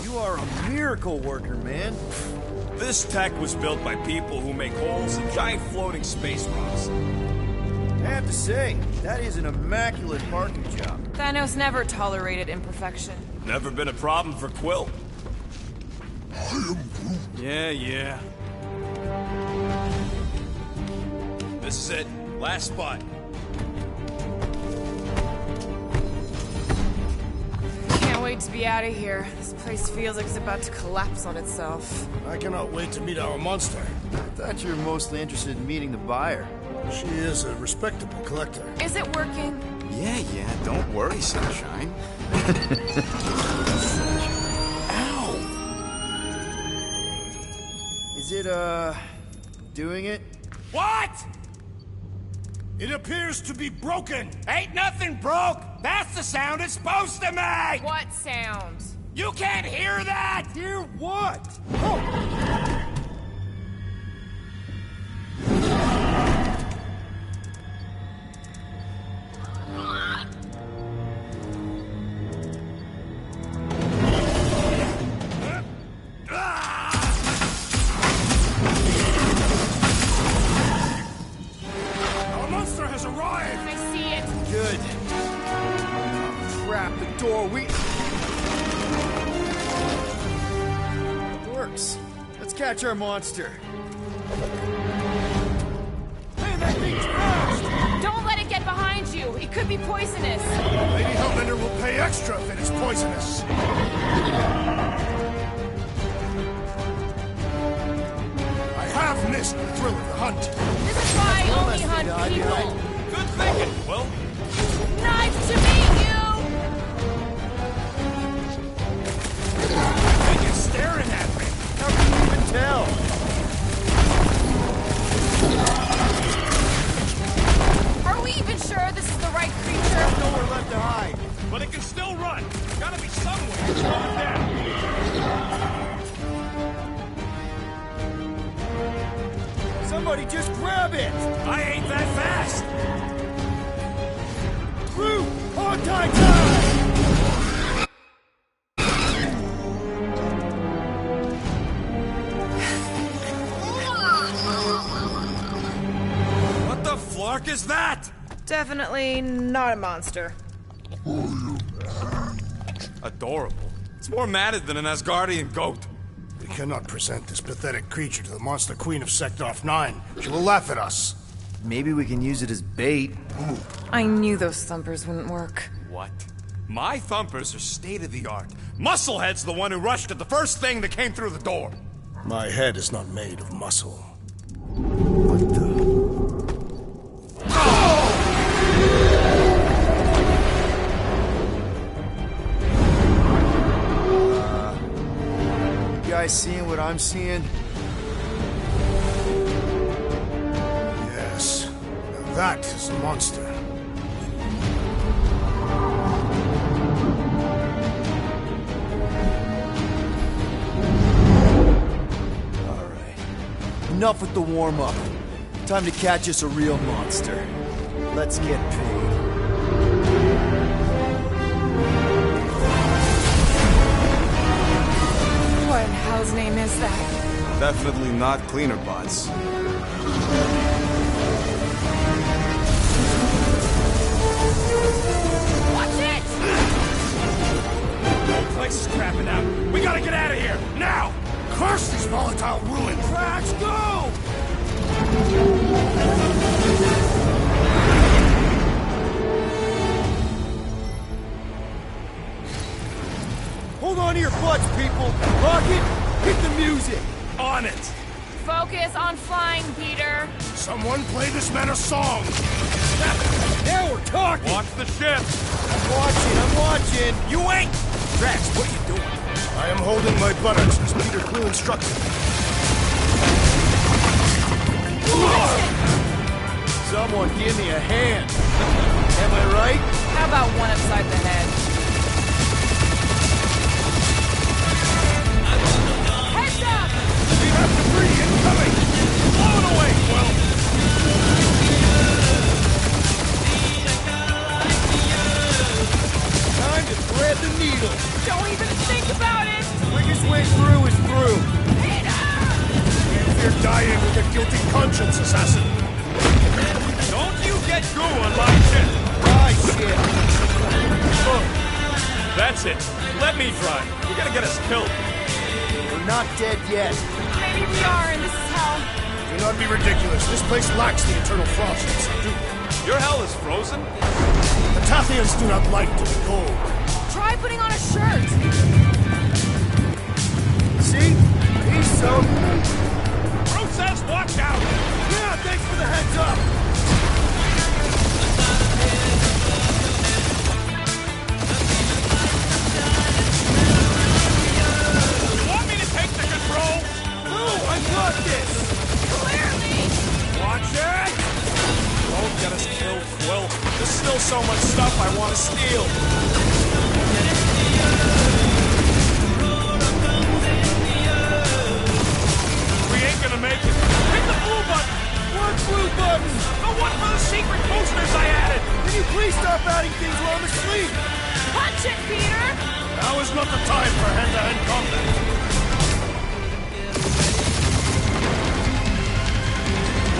You are a miracle worker, man. This tech was built by people who make holes in giant floating space rocks. I have to say, that is an immaculate parking job. Thanos never tolerated imperfection. Never been a problem for Quill. Yeah. This is it. Last spot. Can't wait to be out of here. This place feels like it's about to collapse on itself. I cannot wait to meet our monster. I thought you were mostly interested in meeting the buyer. She is a respectable collector. Is it working? Yeah, don't worry, Sunshine. Ow! Is it, doing it? What? It appears to be broken. Ain't nothing broke! That's the sound it's supposed to make! What sound? You can't hear that! Hear what? Our monster has arrived. I see it. Good. Crap, the door, It works. Let's catch our monster. Man, that thing's fast! Don't let it get behind you. It could be poisonous. Lady Hellbender will pay extra if it is poisonous. I have missed the thrill of the hunt. This is why I only hunt people. Good thinking, Will. Nice to meet you. And you're staring at me. How can you even tell? Are we even sure this is the right creature? Nowhere left to hide. But it can still run. Gotta be some way to slow it down. Somebody just grab it! I ain't that fast. Crew, hog tie time! What the flark is that? Definitely not a monster. Adorable. It's more matted than an Asgardian goat. We cannot present this pathetic creature to the Monster Queen of Seknarf 9. She will laugh at us. Maybe we can use it as bait. I knew those thumpers wouldn't work. What? My thumpers are state-of-the-art. Musclehead's the one who rushed at the first thing that came through the door. My head is not made of muscle. You guys seeing what I'm seeing? Yes. Now that is a monster. Alright. Enough with the warm-up. Time to catch us a real monster. Let's get paid. What in hell's name is that? Definitely not cleaner bots. Watch it! The whole place is crapping out. We gotta get out of here, now! Curse these volatile ruins! Cracks, go! Hold on to your butts, people! Rocket, hit the music! On it! Focus on flying, Peter. Someone play this man a song! Now we're talking! Watch the ship! I'm watching! You ain't! Drax, what are you doing? I am holding my buttocks as Peter Quill instructed. Someone give me a hand! Am I right? How about one upside the head? Heads up! We have debris incoming! Blow it away, Quill! Time to thread the needle! Don't even think about it! Quickest way through is through! You fear dying with a guilty conscience, assassin. Don't you get goo on my ship! My shit! That's it. Let me drive. You're gonna get us killed. We're not dead yet. Maybe we are, and this is hell. Do not be ridiculous. This place lacks the eternal frost and subdue. Your hell is frozen? The Tathians do not like to be cold. Try putting on a shirt. See? He's so... Bruce says watch out! Yeah, thanks for the heads up! Want me to take the control? No, I got this! Clearly! Watch it! Don't get us so much stuff I want to steal. We ain't gonna make it. Hit the blue button! What blue button? The one for the secret posters I added! Can you please stop adding things while I'm asleep? Punch it, Peter! Now is not the time for hand-to-hand combat.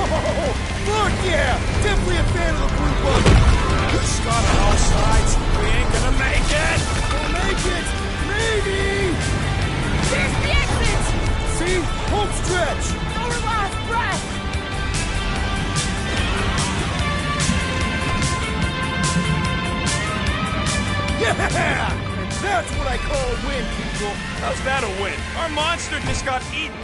Oh, fuck yeah! Definitely a fan of the blue button. Scott on all sides. We ain't gonna make it! We'll make it! Maybe! There's the exit! See? Home stretch! Our last breath! Yeah! And that's what I call a win, people! How's that a win? Our monster just got eaten.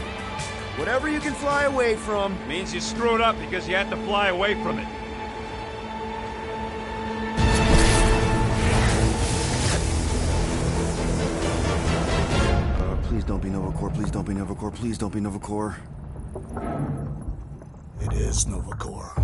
Whatever you can fly away from. Means you screwed up because you had to fly away from it. Please don't be Nova Corps, please don't be Nova Corps, please don't be Nova Corps. It is Nova Corps.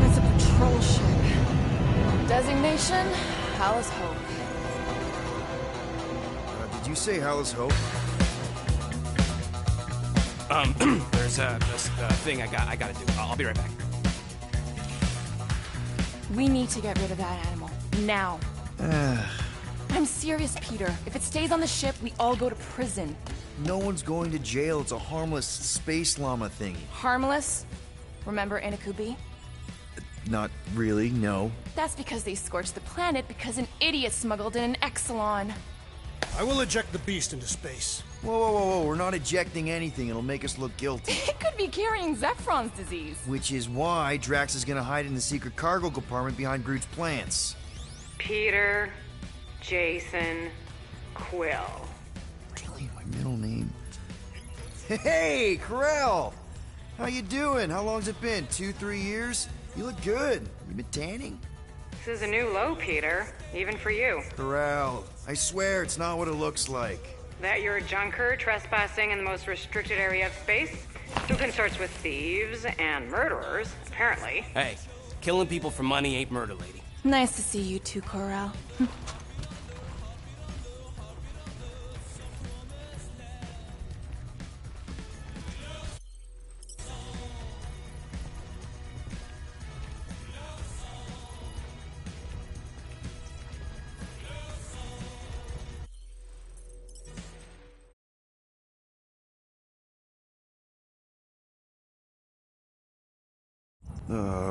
It's a patrol ship. Designation, Hallis Hope. Did you say Hallis Hope? There's this thing I gotta do. I'll be right back. We need to get rid of that animal. Now. I'm serious, Peter. If it stays on the ship, we all go to prison. No one's going to jail. It's a harmless space llama thingy. Harmless? Remember Inakubi? Not really, no. That's because they scorched the planet because an idiot smuggled in an Exelon. I will eject the beast into space. Whoa, whoa, whoa, whoa. We're not ejecting anything. It'll make us look guilty. It could be carrying Zephron's disease. Which is why Drax is gonna hide in the secret cargo compartment behind Groot's plants. Peter, Jason, Quill. Really? My middle name? Hey, Corell! How you doing? How long's it been? 2-3 years? You look good. You been tanning? This is a new low, Peter. Even for you. Corell, I swear it's not what it looks like. That you're a junker trespassing in the most restricted area of space, who consorts with thieves and murderers, apparently. Hey, killing people for money ain't murder, lady. Nice to see you too, Corral.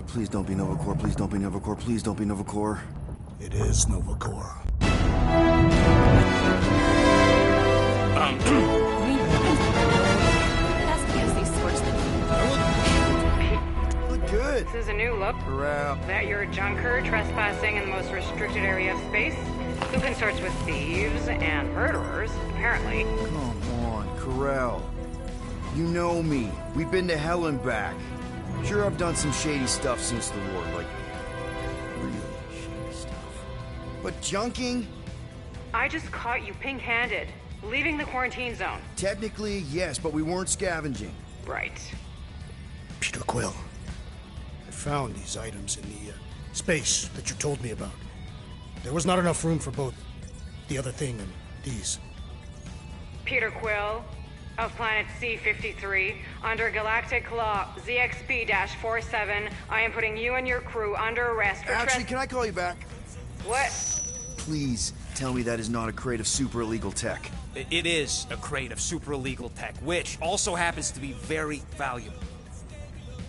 Please don't be Nova Corps, please don't be Nova Corps, please don't be Nova Corps. It is Nova Corps. That's because they scorched the... Look good. This is a new look. Corral. That you're a junker trespassing in the most restricted area of space, who consorts with thieves and murderers, apparently. Come on, Corral. You know me. We've been to hell and back. Sure, I've done some shady stuff since the war, like really shady stuff. But junking? I just caught you pink-handed, leaving the quarantine zone. Technically, yes, but we weren't scavenging. Right. Peter Quill. I found these items in the space that you told me about. There was not enough room for both the other thing and these. Peter Quill, of planet C-53, under Galactic Law ZXB-47, I am putting you and your crew under arrest for Actually, can I call you back? What? Please tell me that is not a crate of super illegal tech. It is a crate of super illegal tech, which also happens to be very valuable.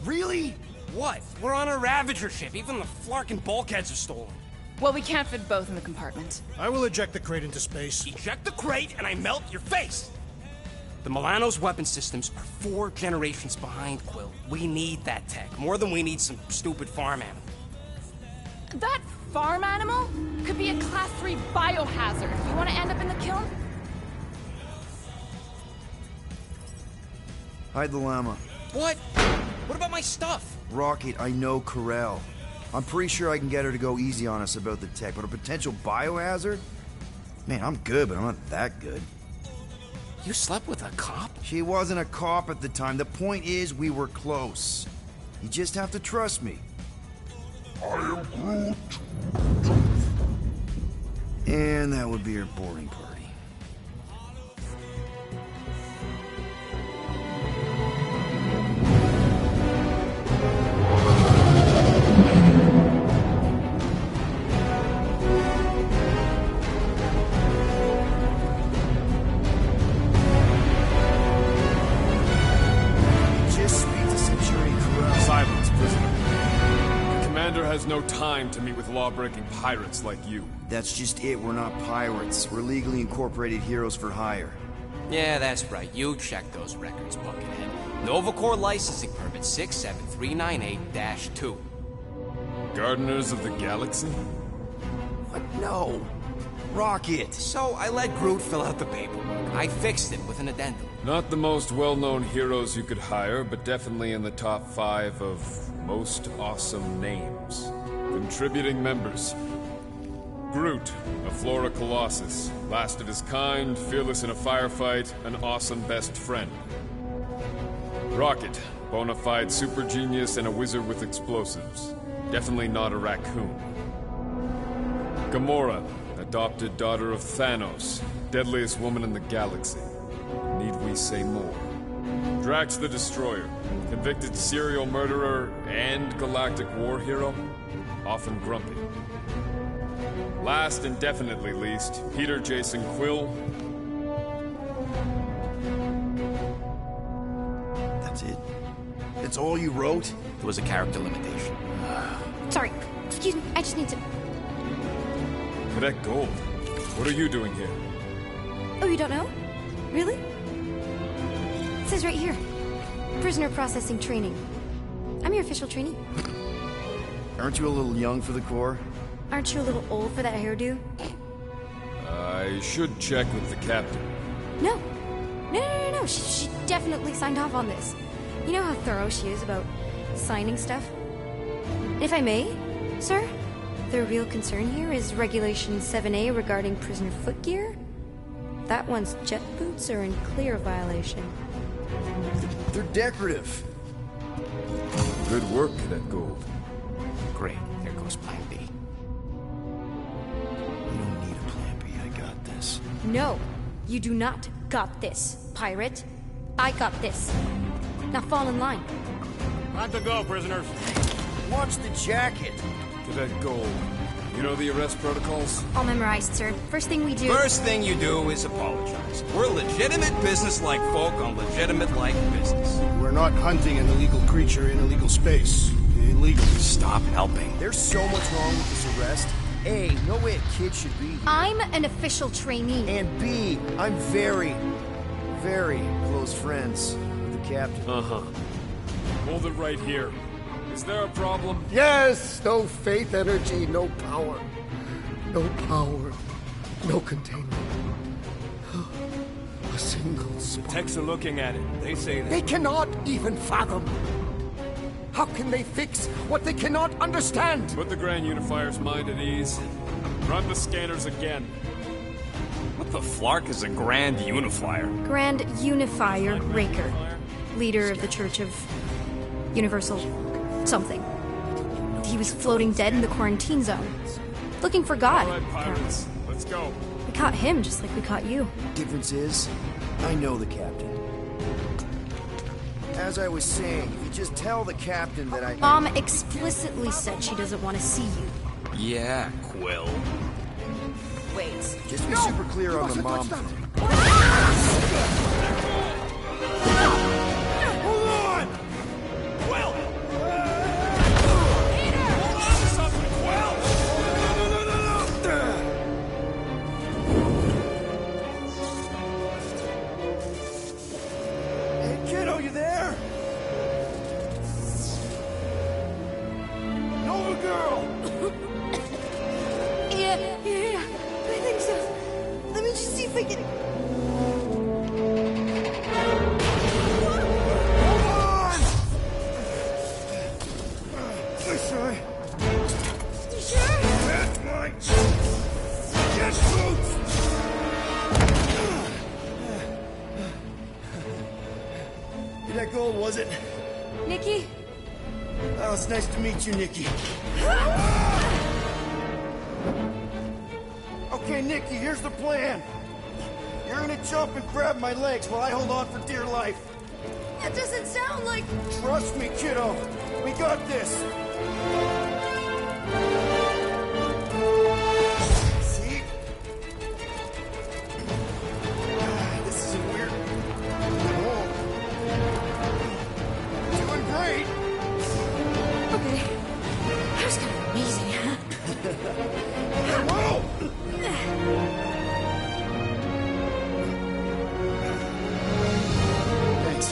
Really? What? We're on a Ravager ship. Even the flarkin' bulkheads are stolen. Well, we can't fit both in the compartment. I will eject the crate into space. Eject the crate and I melt your face! The Milano's weapon systems are 4 generations behind, Quill. We need that tech, more than we need some stupid farm animal. That farm animal could be a Class 3 biohazard. You want to end up in the kiln? Hide the llama. What? What about my stuff? Rocket, I know Corel. I'm pretty sure I can get her to go easy on us about the tech, but a potential biohazard? Man, I'm good, but I'm not that good. You slept with a cop? She wasn't a cop at the time. The point is, we were close. You just have to trust me. I am Groot. And that would be her boarding party. Has no time to meet with law-breaking pirates like you. That's just it. We're not pirates. We're legally incorporated heroes for hire. Yeah, that's right. You check those records, Buckethead. Novacore licensing permit 67398-2. Gardeners of the Galaxy? What? No. Rocket. So I let Groot fill out the paperwork. I fixed it with an addendum. Not the most well-known heroes you could hire, but definitely in the top 5 of most awesome names. Contributing members. Groot, a Flora Colossus, last of his kind, fearless in a firefight, an awesome best friend. Rocket, bona fide super genius and a wizard with explosives. Definitely not a raccoon. Gamora, adopted daughter of Thanos, deadliest woman in the galaxy. Need we say more? Drax the Destroyer, convicted serial murderer and galactic war hero, often grumpy. Last and definitely least, Peter Jason Quill. That's it? That's all you wrote? There was a character limitation. Sorry, excuse me, I just need to... Cadet Gold, what are you doing here? Oh, you don't know? Really? It says right here. Prisoner processing training. I'm your official trainee. Aren't you a little young for the Corps? Aren't you a little old for that hairdo? I should check with the captain. No. No. She definitely signed off on this. You know how thorough she is about signing stuff? If I may, sir, the real concern here is Regulation 7A regarding prisoner footgear. That one's jet boots are in clear violation. They're decorative. Good work, Cadet Gold. Great. There goes Plan B. You don't need a Plan B. I got this. No, you do not got this, pirate. I got this. Now fall in line. Time to go, prisoners. Watch the jacket. Cadet Gold, you know the arrest protocols? All memorized, sir. First thing we do... First thing you do is apologize. We're legitimate business-like folk on legitimate-like business. We're not hunting an illegal creature in illegal space. Illegal. Stop helping. There's so much wrong with this arrest. A, no way a kid should be here. I'm an official trainee. And B, I'm very, very close friends with the captain. Uh-huh. Hold it right here. Is there a problem? Yes! No faith energy, no power. No power. No containment. A single spark. Techs are looking at it. They say that. They cannot even fathom. How can they fix what they cannot understand? Put the Grand Unifier's mind at ease. Run the scanners again. What the flark is a Grand Unifier? Grand Unifier Raker. Leader of the Church of Universal something. He was floating dead in the quarantine zone. Looking for God. All right, pirates. Let's go. We caught him just like we caught you. Difference is, I know the captain. As I was saying, if you just tell the captain that Mom explicitly said she doesn't want to see you. Yeah, Quill. Wait. Just be super clear on the mom thing. Hold on! Quill! Hey, kiddo, you there? Nova girl! Yeah, I think so. Let me just see if I can... old, was it? Nikki? Oh, it's nice to meet you, Nikki. Okay, Nikki, here's the plan. You're gonna jump and grab my legs while I hold on for dear life. That doesn't sound like... Trust me, kiddo. We got this. See? This isn't weird. Oh. Doing great. Okay. That was kind of amazing, huh? Whoa! Thanks.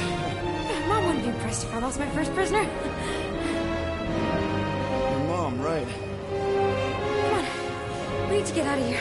Mom wouldn't be impressed if I lost my first prisoner. Your mom, right? Come on. We need to get out of here.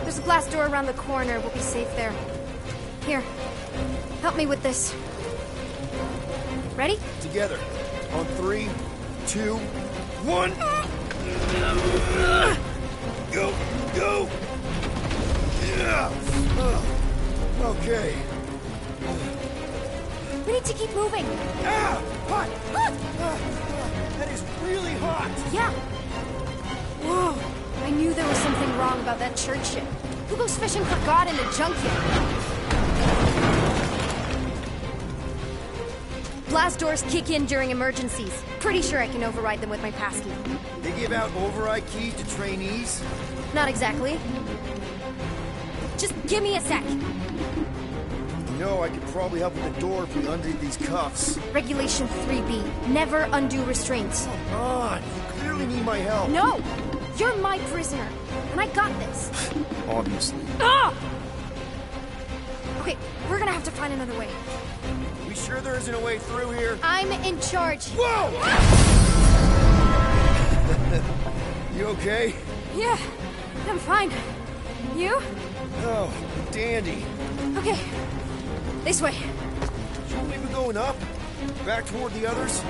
There's a glass door around the corner. We'll be safe there. Here, help me with this. Ready? Together. On 3, 2, 1. Go, go. Yeah. Okay. We need to keep moving. Ah! Hot! That is really hot! Yeah. Whoa. I knew there was something wrong about that church ship. Who goes fishing for God in a junkyard? Blast doors kick in during emergencies. Pretty sure I can override them with my passkey. They give out override keys to trainees? Not exactly. Just give me a sec. You know, I could probably help with the door if we undid these cuffs. Regulation 3B. Never undo restraints. Come on, you clearly need my help. No! You're my prisoner, and I got this. Obviously. Ah! Okay, we're gonna have to find another way. We sure there isn't a way through here? I'm in charge. Whoa! You okay? Yeah, I'm fine. You? Oh, dandy. Okay, this way. Shouldn't we be going up? Back toward the others?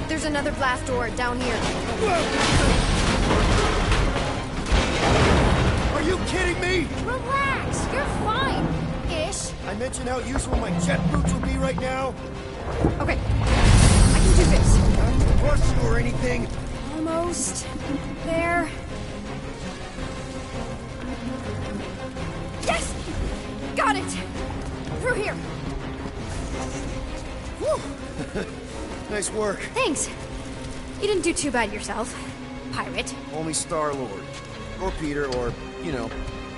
There's another blast door down here. Whoa! Are you kidding me? Relax, you're fine. Ish. I mentioned how useful my jet boots would be right now. Okay, I can do this. Not to rush you or anything. Almost there. Yes! Got it! Through here. Whew. Nice work. Thanks. You didn't do too bad yourself, pirate. Only Star-Lord. Or Peter, or, you know,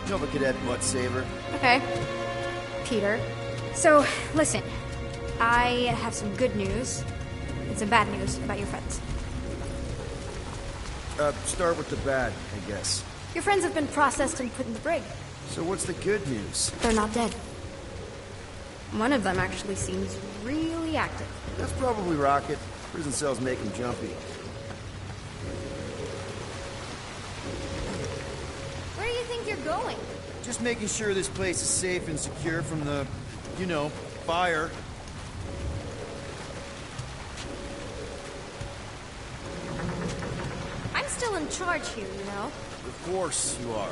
Nova Cadet Butt Saver. Okay. Peter. So, listen. I have some good news and some bad news about your friends. Start with the bad, I guess. Your friends have been processed and put in the brig. So what's the good news? They're not dead. One of them actually seems really active. That's probably Rocket. Prison cells make him jumpy. Where do you think you're going? Just making sure this place is safe and secure from the, you know, fire. I'm still in charge here, you know? Of course you are.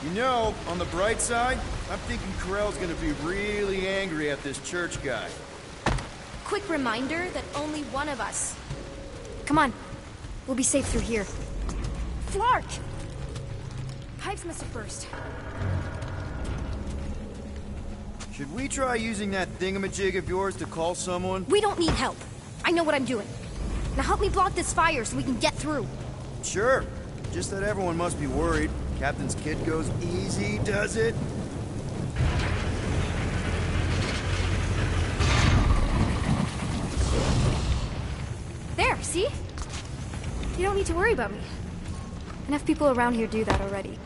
You know, on the bright side, I'm thinking Corell's gonna be really angry at this church guy. Quick reminder that only one of us. Come on. We'll be safe through here. Flark! Pipes must have burst. Should we try using that thingamajig of yours to call someone? We don't need help. I know what I'm doing. Now help me block this fire so we can get through. Sure. Just that everyone must be worried. Captain's kid goes easy, does it? There, see? You don't need to worry about me. Enough people around here do that already.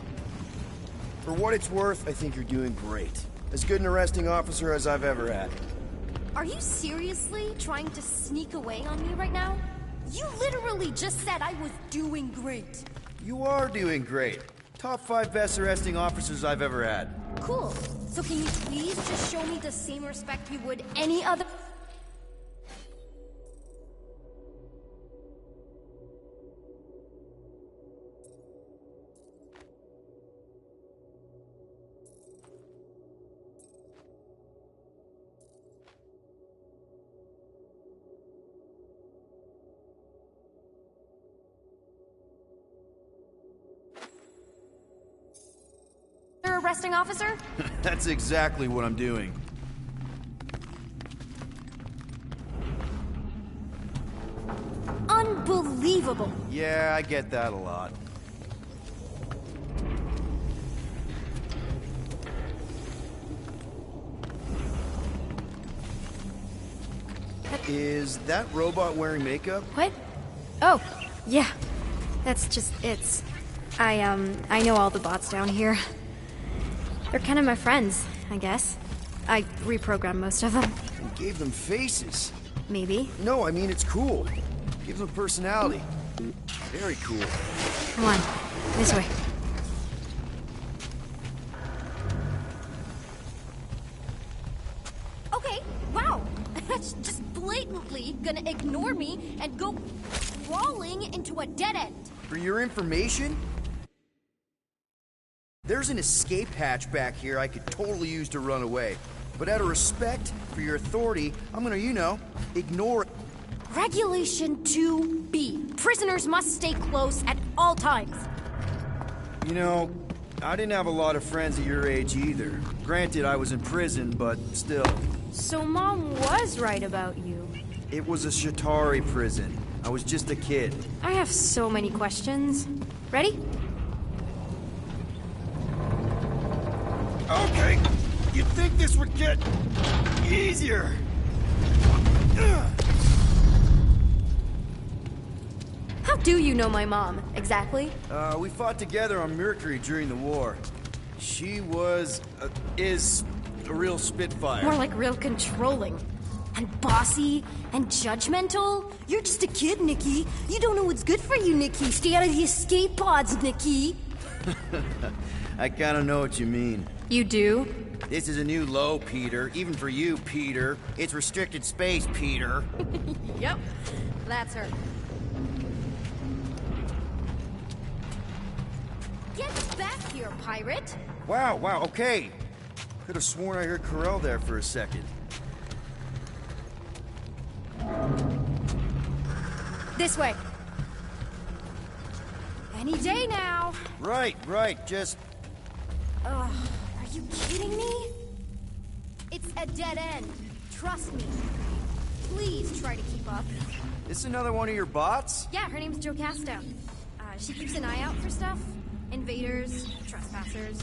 For what it's worth, I think you're doing great. As good an arresting officer as I've ever had. Are you seriously trying to sneak away on me right now? You literally just said I was doing great. You are doing great. Top 5 best arresting officers I've ever had. Cool. So can you please just show me the same respect you would any other... arresting officer? That's exactly what I'm doing. Unbelievable. Yeah, I get that a lot. Is that robot wearing makeup? What? Oh, yeah. That's just it's. I know all the bots down here. They're kind of my friends, I guess. I reprogrammed most of them. You gave them faces. Maybe. No, I mean it's cool. Gives them personality. Very cool. Come on, this way. Okay, wow. That's just blatantly gonna ignore me and go crawling into a dead end. For your information, there's an escape hatch back here I could totally use to run away. But out of respect for your authority, I'm gonna, you know, ignore it. Regulation 2B. Prisoners must stay close at all times. You know, I didn't have a lot of friends at your age either. Granted, I was in prison, but still. So Mom was right about you. It was a Shatari prison. I was just a kid. I have so many questions. Ready? Okay, you'd think this would get easier. How do you know my mom, exactly? We fought together on Mercury during the war. She was, is a real spitfire. More like real controlling. And bossy and judgmental. You're just a kid, Nikki. You don't know what's good for you, Nikki. Stay out of the escape pods, Nikki. I kinda know what you mean. You do? This is a new low, Peter. Even for you, Peter. It's restricted space, Peter. Yep, that's her. Get back here, pirate! Wow, okay. Could have sworn I heard Corell there for a second. This way. Any day now. Right, just... Ugh, are you kidding me? It's a dead end. Trust me. Please try to keep up. This another one of your bots? Yeah, her name's Jocasta. She keeps an eye out for stuff. Invaders, trespassers,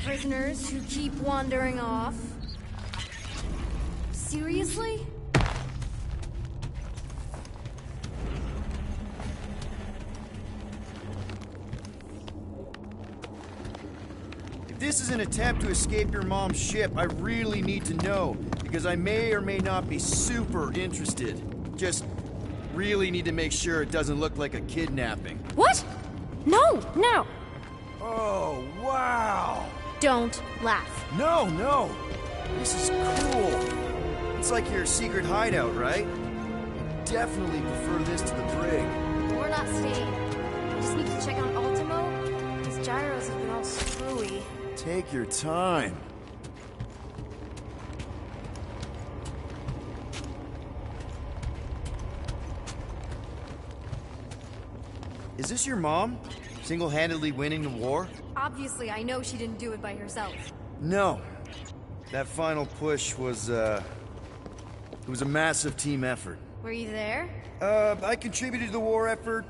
prisoners who keep wandering off. Seriously? If this is an attempt to escape your mom's ship, I really need to know, because I may or may not be super interested. Just really need to make sure it doesn't look like a kidnapping. What? No, no. Oh, wow. Don't laugh. No, no. This is cool. It's like your secret hideout, right? I definitely prefer this to the brig. We're not staying. We just need to check on Ultimo. His gyros have been all screwy. Take your time. Is this your mom? Single-handedly winning the war? Obviously, I know she didn't do it by herself. No. That final push was, it was a massive team effort. Were you there? I contributed to the war effort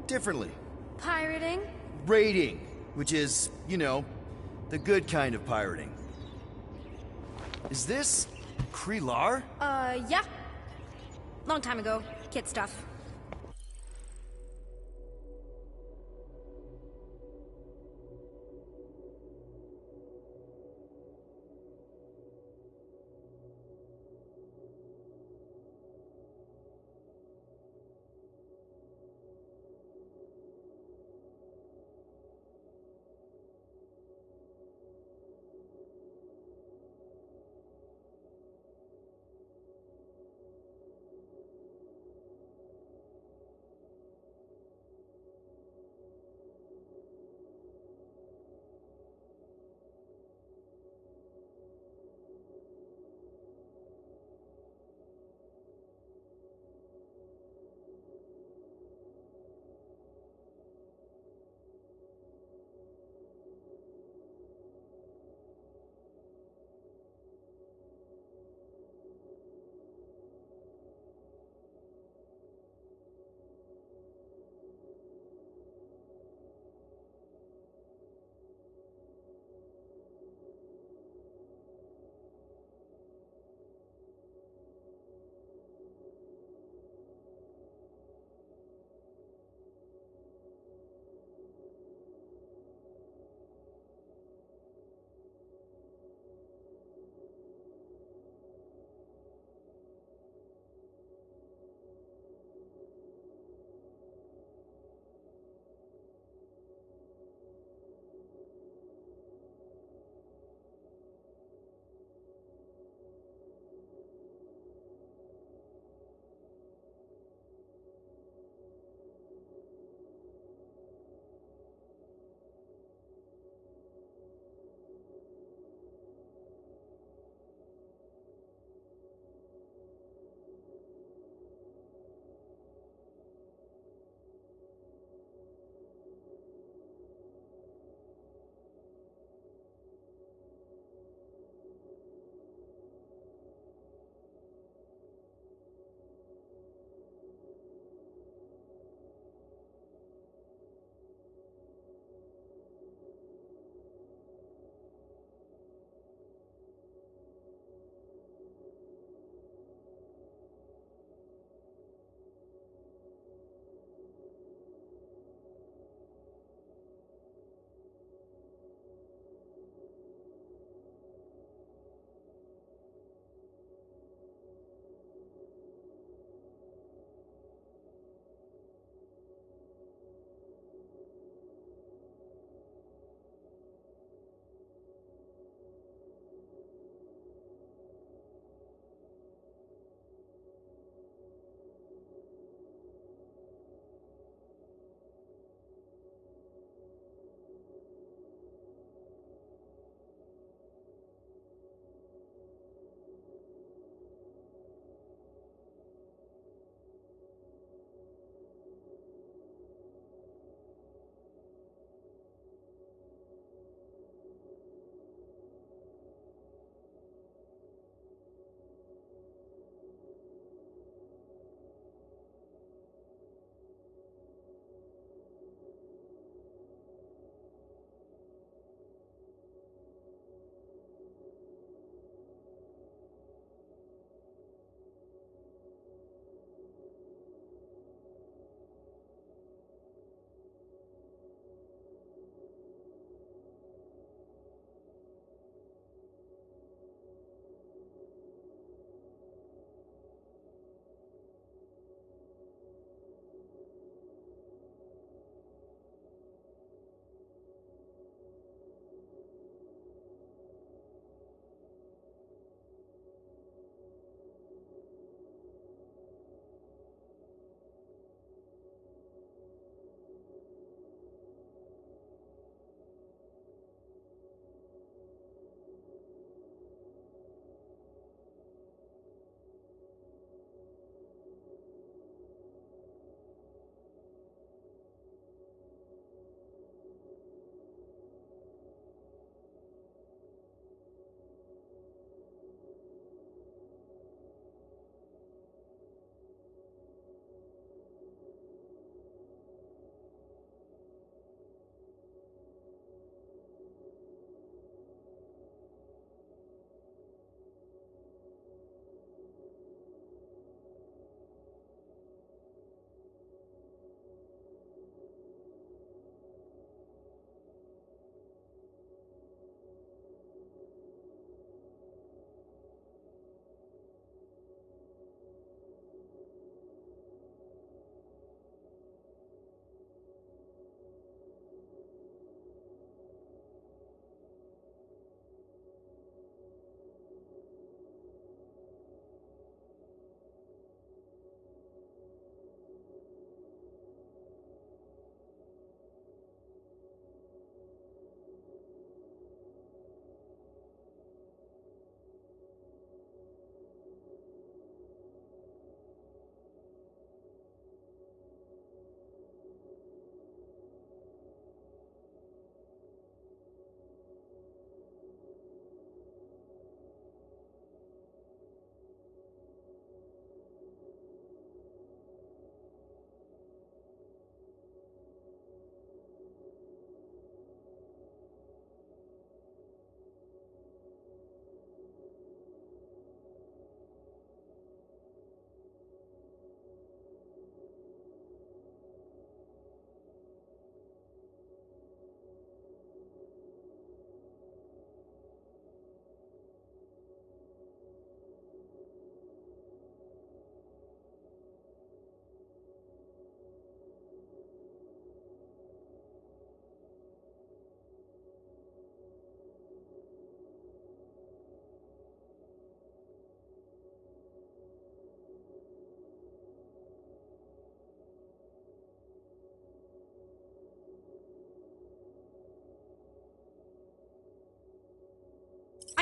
differently. Pirating? Raiding, which is, you know, the good kind of pirating. Is this Krelar? Yeah. Long time ago. Kid stuff.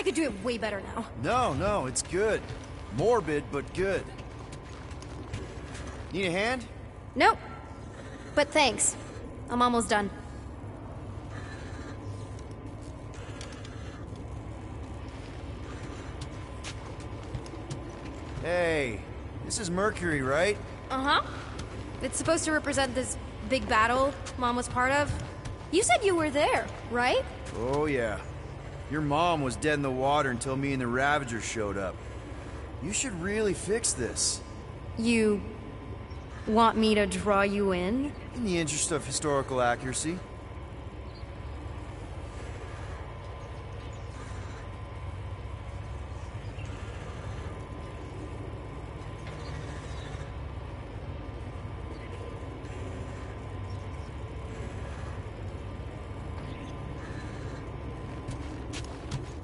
could do it way better now. No, it's good. Morbid, but good. Need a hand? Nope. But thanks. I'm almost done. Hey, this is Mercury, right? Uh-huh. It's supposed to represent this big battle Mom was part of. You said you were there, right? Oh, yeah. Your mom was dead in the water until me and the Ravagers showed up. You should really fix this. You want me to draw you in? In the interest of historical accuracy.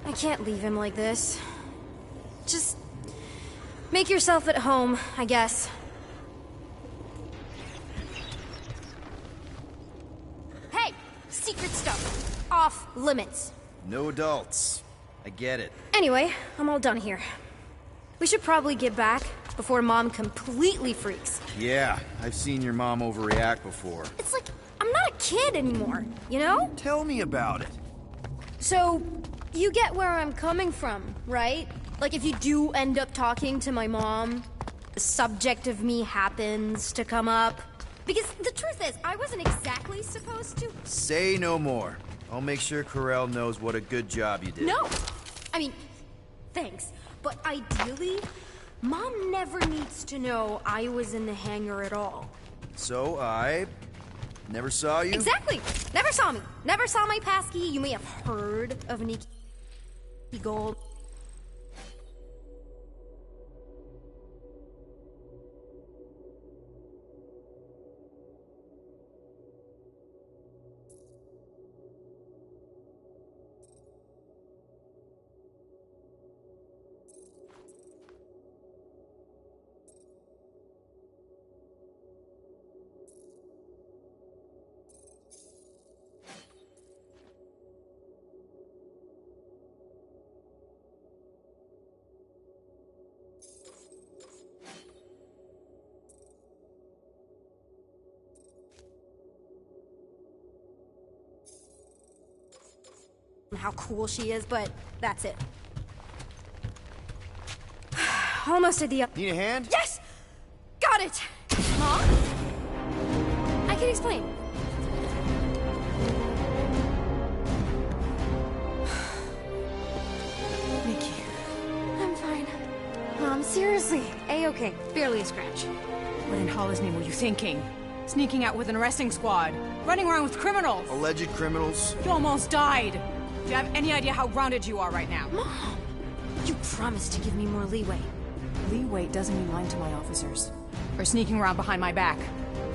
I can't leave him like this. Just make yourself at home, I guess. Hey! Secret stuff. Off limits. No adults. I get it. Anyway, I'm all done here. We should probably get back before Mom completely freaks. Yeah, I've seen your mom overreact before. It's like, I'm not a kid anymore, you know? Tell me about it. So, you get where I'm coming from, right? Like, if you do end up talking to my mom, the subject of me happens to come up. Because the truth is, I wasn't exactly supposed to. Say no more. I'll make sure Corell knows what a good job you did. No! I mean, thanks. But ideally, Mom never needs to know I was in the hangar at all. So I never saw you? Exactly! Never saw me. Never saw my passkey. You may have heard of Nikki Gold. How cool she is, but that's it. Almost at the Need a hand? Yes! Got it! Mom? I can explain. Nikki. I'm fine. Mom, seriously. A-okay. Barely a scratch. What in Hollis' name were you thinking? Sneaking out with an arresting squad? Running around with criminals? Alleged criminals? You almost died! Do you have any idea how grounded you are right now? Mom! You promised to give me more leeway. Leeway doesn't mean lying to my officers. Or sneaking around behind my back.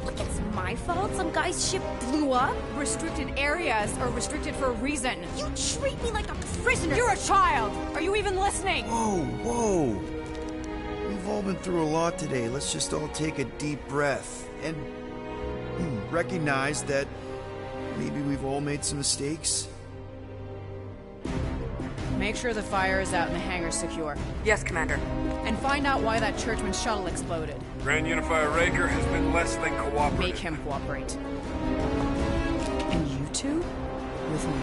Look, it's my fault some guy's ship blew up. Restricted areas are restricted for a reason. You treat me like a prisoner! You're a child! Are you even listening? Whoa. We've all been through a lot today. Let's just all take a deep breath and recognize that maybe we've all made some mistakes. Make sure the fire is out and the hangar's secure. Yes, Commander. And find out why that Churchman shuttle exploded. Grand Unifier Raker has been less than cooperative. Make him cooperate. And you two? With me.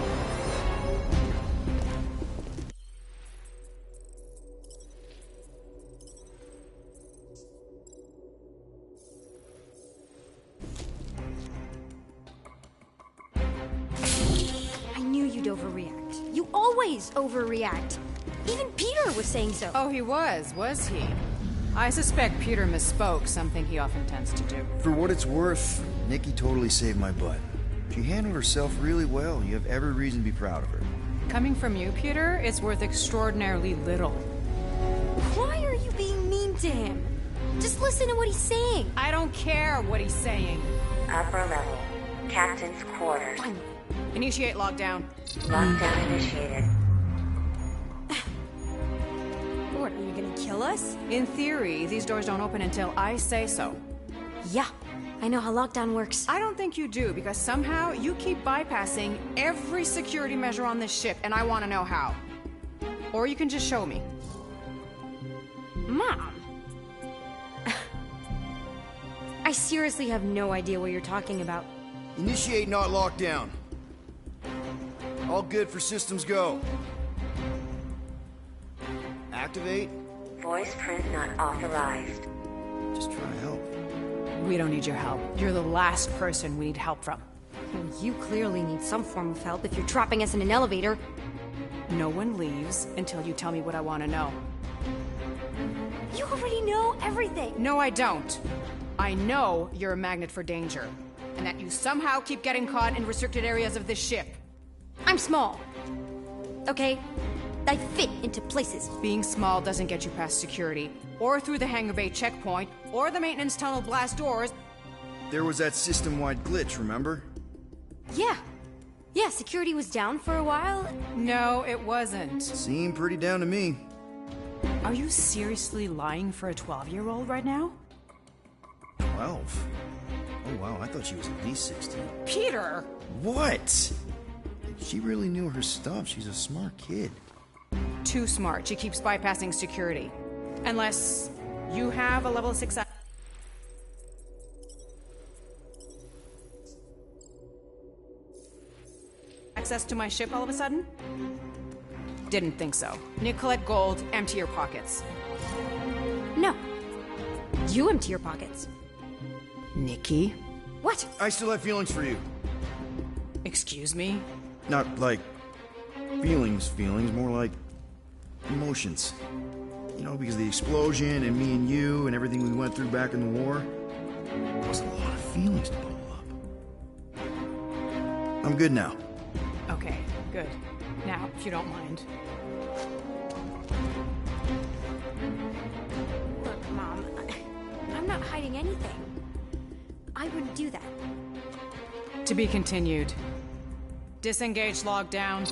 I knew you'd overreact. You always overreact. Even Peter was saying so. Oh, he was he? I suspect Peter misspoke, something he often tends to do. For what it's worth, Nikki totally saved my butt. She handled herself really well. You have every reason to be proud of her. Coming from you, Peter, it's worth extraordinarily little. Why are you being mean to him? Just listen to what he's saying. I don't care what he's saying. Upper level. Captain's quarters. Fine. Initiate lockdown. Lockdown initiated. What, are you gonna kill us? In theory, these doors don't open until I say so. Yeah, I know how lockdown works. I don't think you do, because somehow you keep bypassing every security measure on this ship, and I want to know how. Or you can just show me. Mom! I seriously have no idea what you're talking about. Initiate, not lockdown. All good for systems go. Activate. Voice print not authorized. Just try to help. We don't need your help. You're the last person we need help from. Well, you clearly need some form of help if you're trapping us in an elevator. No one leaves until you tell me what I want to know. You already know everything! No, I don't. I know you're a magnet for danger, and that you somehow keep getting caught in restricted areas of this ship. I'm small. Okay? I fit into places. Being small doesn't get you past security, or through the hangar bay checkpoint, or the maintenance tunnel blast doors. There was that system-wide glitch, remember? Yeah. Yeah, security was down for a while. No, it wasn't. Seemed pretty down to me. Are you seriously lying for a 12-year-old right now? 12? Oh wow, I thought she was at least 16. Peter! What? She really knew her stuff. She's a smart kid. Too smart. She keeps bypassing security. Unless you have a level 6... access to my ship all of a sudden? Didn't think so. Nicolette Gold, empty your pockets. No. You empty your pockets. Nikki? What? I still have feelings for you. Excuse me? Not like feelings, more like emotions. You know, because the explosion and me and you and everything we went through back in the war, there was a lot of feelings to bubble up. I'm good now. Okay, good. Now, if you don't mind. Look, Mom, I'm not hiding anything. I wouldn't do that. To be continued. Disengage lockdown.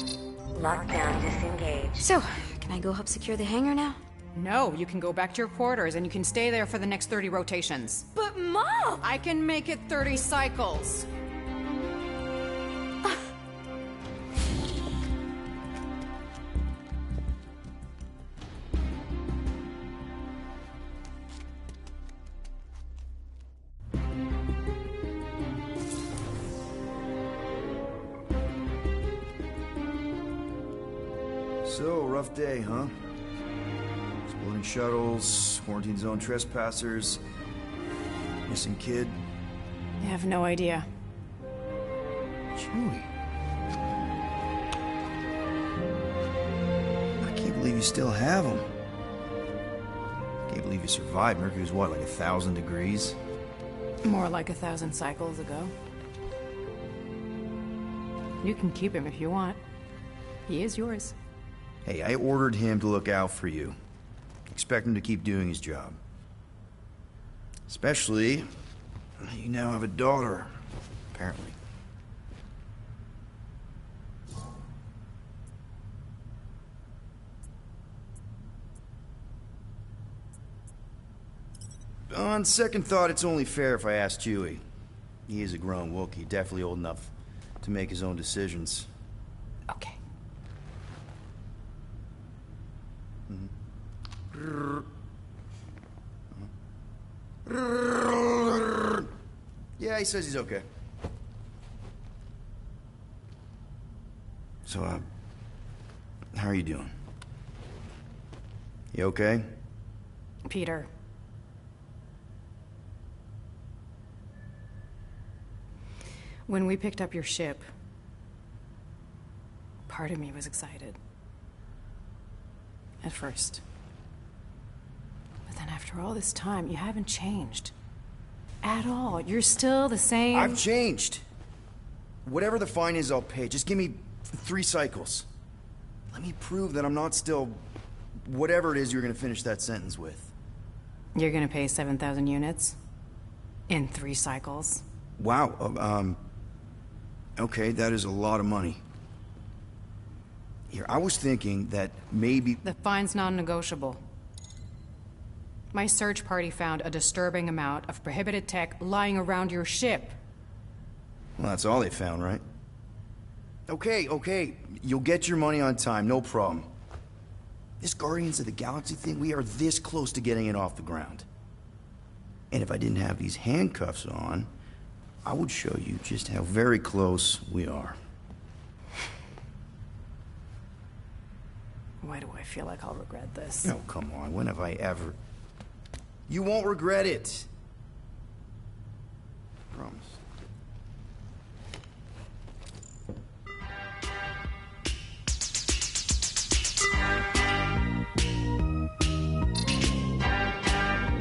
Lockdown disengaged. So, can I go help secure the hangar now? No, you can go back to your quarters and you can stay there for the next 30 rotations. But Mom! I can make it 30 cycles. So, rough day, huh? Exploding shuttles, quarantine zone trespassers, missing kid. I have no idea. Chewie. I can't believe you still have him. Can't believe you survived. Mercury was what, like 1,000 degrees? More like 1,000 cycles ago. You can keep him if you want. He is yours. Hey, I ordered him to look out for you. Expect him to keep doing his job. Especially, you now have a daughter, apparently. On second thought, it's only fair if I ask Chewie. He is a grown Wookiee, definitely old enough to make his own decisions. Okay. Yeah, he says he's okay. So, how are you doing? You okay? Peter. When we picked up your ship, part of me was excited. At first. But then after all this time, you haven't changed. At all. You're still the same... I've changed. Whatever the fine is, I'll pay. Just give me 3 cycles. Let me prove that I'm not still... whatever it is you're gonna finish that sentence with. You're gonna pay 7,000 units? In 3 cycles? Wow, okay, that is a lot of money. Here, I was thinking that maybe... The fine's non-negotiable. My search party found a disturbing amount of prohibited tech lying around your ship. Well, that's all they found, right? Okay, you'll get your money on time, no problem. This Guardians of the Galaxy thing, we are this close to getting it off the ground. And if I didn't have these handcuffs on, I would show you just how very close we are. Why do I feel like I'll regret this? No, come on. When have I ever... You won't regret it. Promise.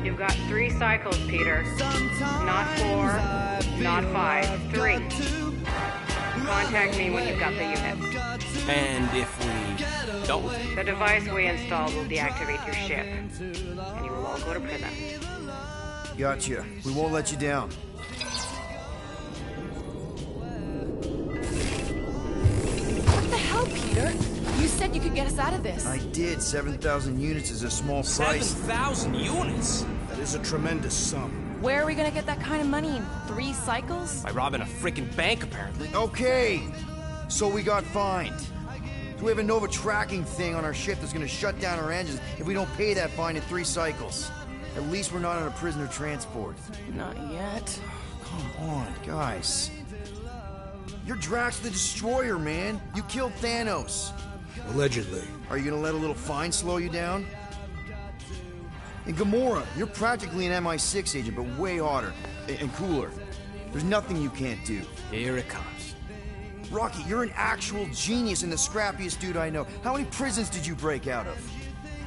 You've got 3 cycles, Peter. Not 4, not 5, 3. Contact me when you've got the units. And if we don't? The device we installed will deactivate your ship, and you will all go to prison. Gotcha. We won't let you down. What the hell, Peter? You said you could get us out of this. I did. 7,000 units is a small price. 7,000 units? That is a tremendous sum. Where are we gonna get that kind of money in 3 cycles? By robbing a freaking bank, apparently. Okay, so we got fined. So we have a Nova tracking thing on our ship that's gonna shut down our engines if we don't pay that fine in 3 cycles. At least we're not on a prisoner transport. Not yet. Come on, guys. You're Drax the Destroyer, man. You killed Thanos. Allegedly. Are you gonna let a little fine slow you down? And Gamora, you're practically an MI6 agent, but way hotter and cooler. There's nothing you can't do. Here it comes. Rocky, you're an actual genius and the scrappiest dude I know. How many prisons did you break out of?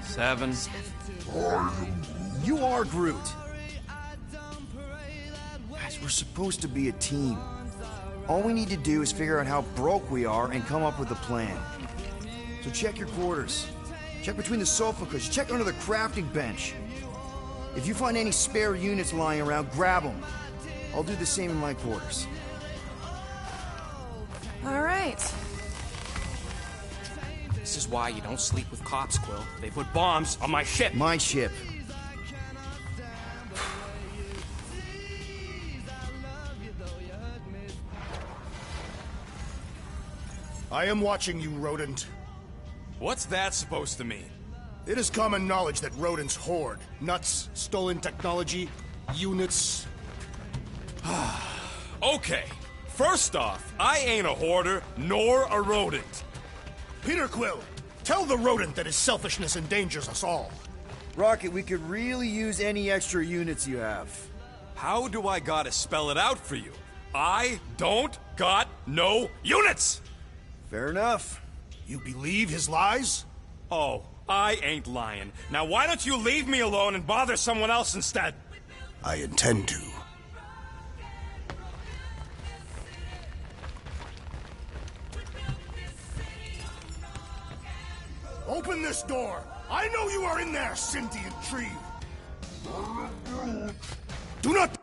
7. You are Groot. Guys, we're supposed to be a team. All we need to do is figure out how broke we are and come up with a plan. So check your quarters. Check between the sofa cushions. Check under the crafting bench. If you find any spare units lying around, grab them. I'll do the same in my quarters. All right. This is why you don't sleep with cops, Quill. They put bombs on my ship. My ship. I am watching you, rodent. What's that supposed to mean? It is common knowledge that rodents hoard nuts, stolen technology, units. Okay, first off, I ain't a hoarder nor a rodent. Peter Quill, tell the rodent that his selfishness endangers us all. Rocket, we could really use any extra units you have. How do I gotta spell it out for you? I don't got no units! Fair enough. You believe his lies? Oh, I ain't lying. Now why don't you leave me alone and bother someone else instead? I intend to. Open this door! I know you are in there, sentient tree! Do not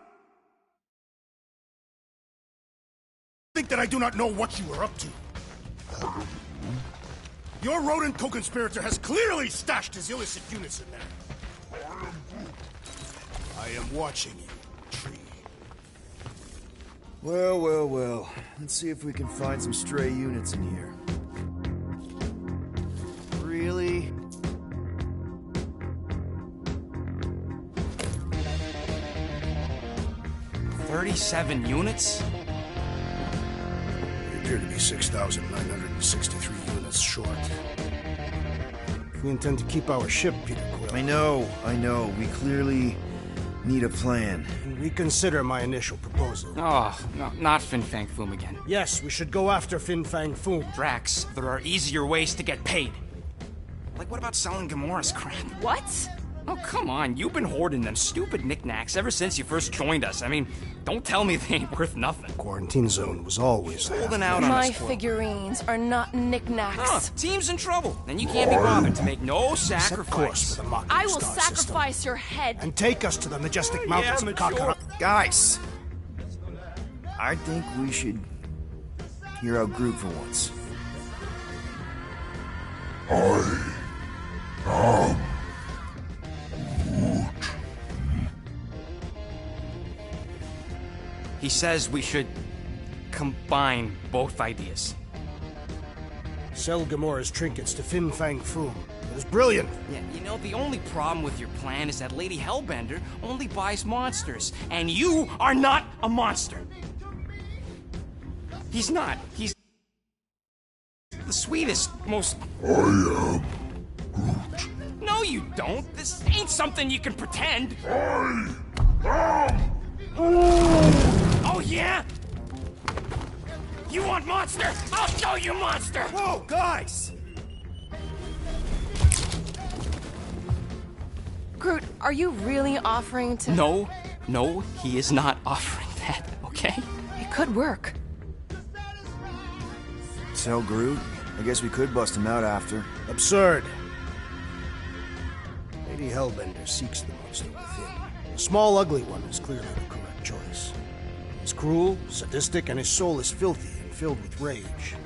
think that I do not know what you are up to. Your rodent co-conspirator has clearly stashed his illicit units in there. I am watching you, tree. Well, well, well. Let's see if we can find some stray units in here. Really? $37 units? We appear to be 6,963 units short. If we intend to keep our ship, Peter Quill... I know. We clearly need a plan. Reconsider my initial proposal. Oh, no, not Fin Fang Foom again. Yes, we should go after Fin Fang Foom. Drax, there are easier ways to get paid. Like, what about selling Gamora's crap? What? Oh, come on. You've been hoarding them stupid knickknacks ever since you first joined us. I mean, don't tell me they ain't worth nothing. Quarantine zone was always holding out on My us, Quill. figurines are not knickknacks. Huh, team's in trouble, and you can't be bothered to make no sacrifice. For the Mocking I will Star sacrifice system. your head. And take us to the majestic mountains of Kakara. Guys! I think we should hear out Groot for once. He says we should combine both ideas. Sell Gamora's trinkets to Fin Fang Foom. It was brilliant. Yeah, you know, the only problem with your plan is that Lady Hellbender only buys monsters, and you are not a monster. He's not. He's the sweetest, most... I am Groot. No, you don't. This ain't something you can pretend. I am Oh, yeah? You want monster? I'll show you monster! Whoa, guys! Groot, are you really offering to... No, he is not offering that, okay? It could work. Tell Groot. I guess we could bust him out after. Absurd. Lady Hellbender seeks the monster within. A small, ugly one is clearly the correct choice. He's cruel, sadistic, and his soul is filthy and filled with rage.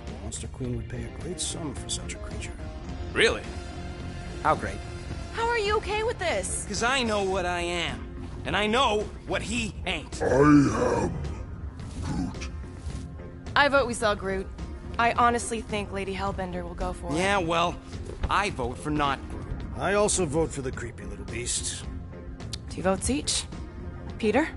The Monster Queen would pay a great sum for such a creature. Really? How great? How are you okay with this? Because I know what I am. And I know what he ain't. I am Groot. I vote we sell Groot. I honestly think Lady Hellbender will go for it. Yeah, well, I vote for not Groot. I also vote for the creepy little beast. 2 votes each. Peter?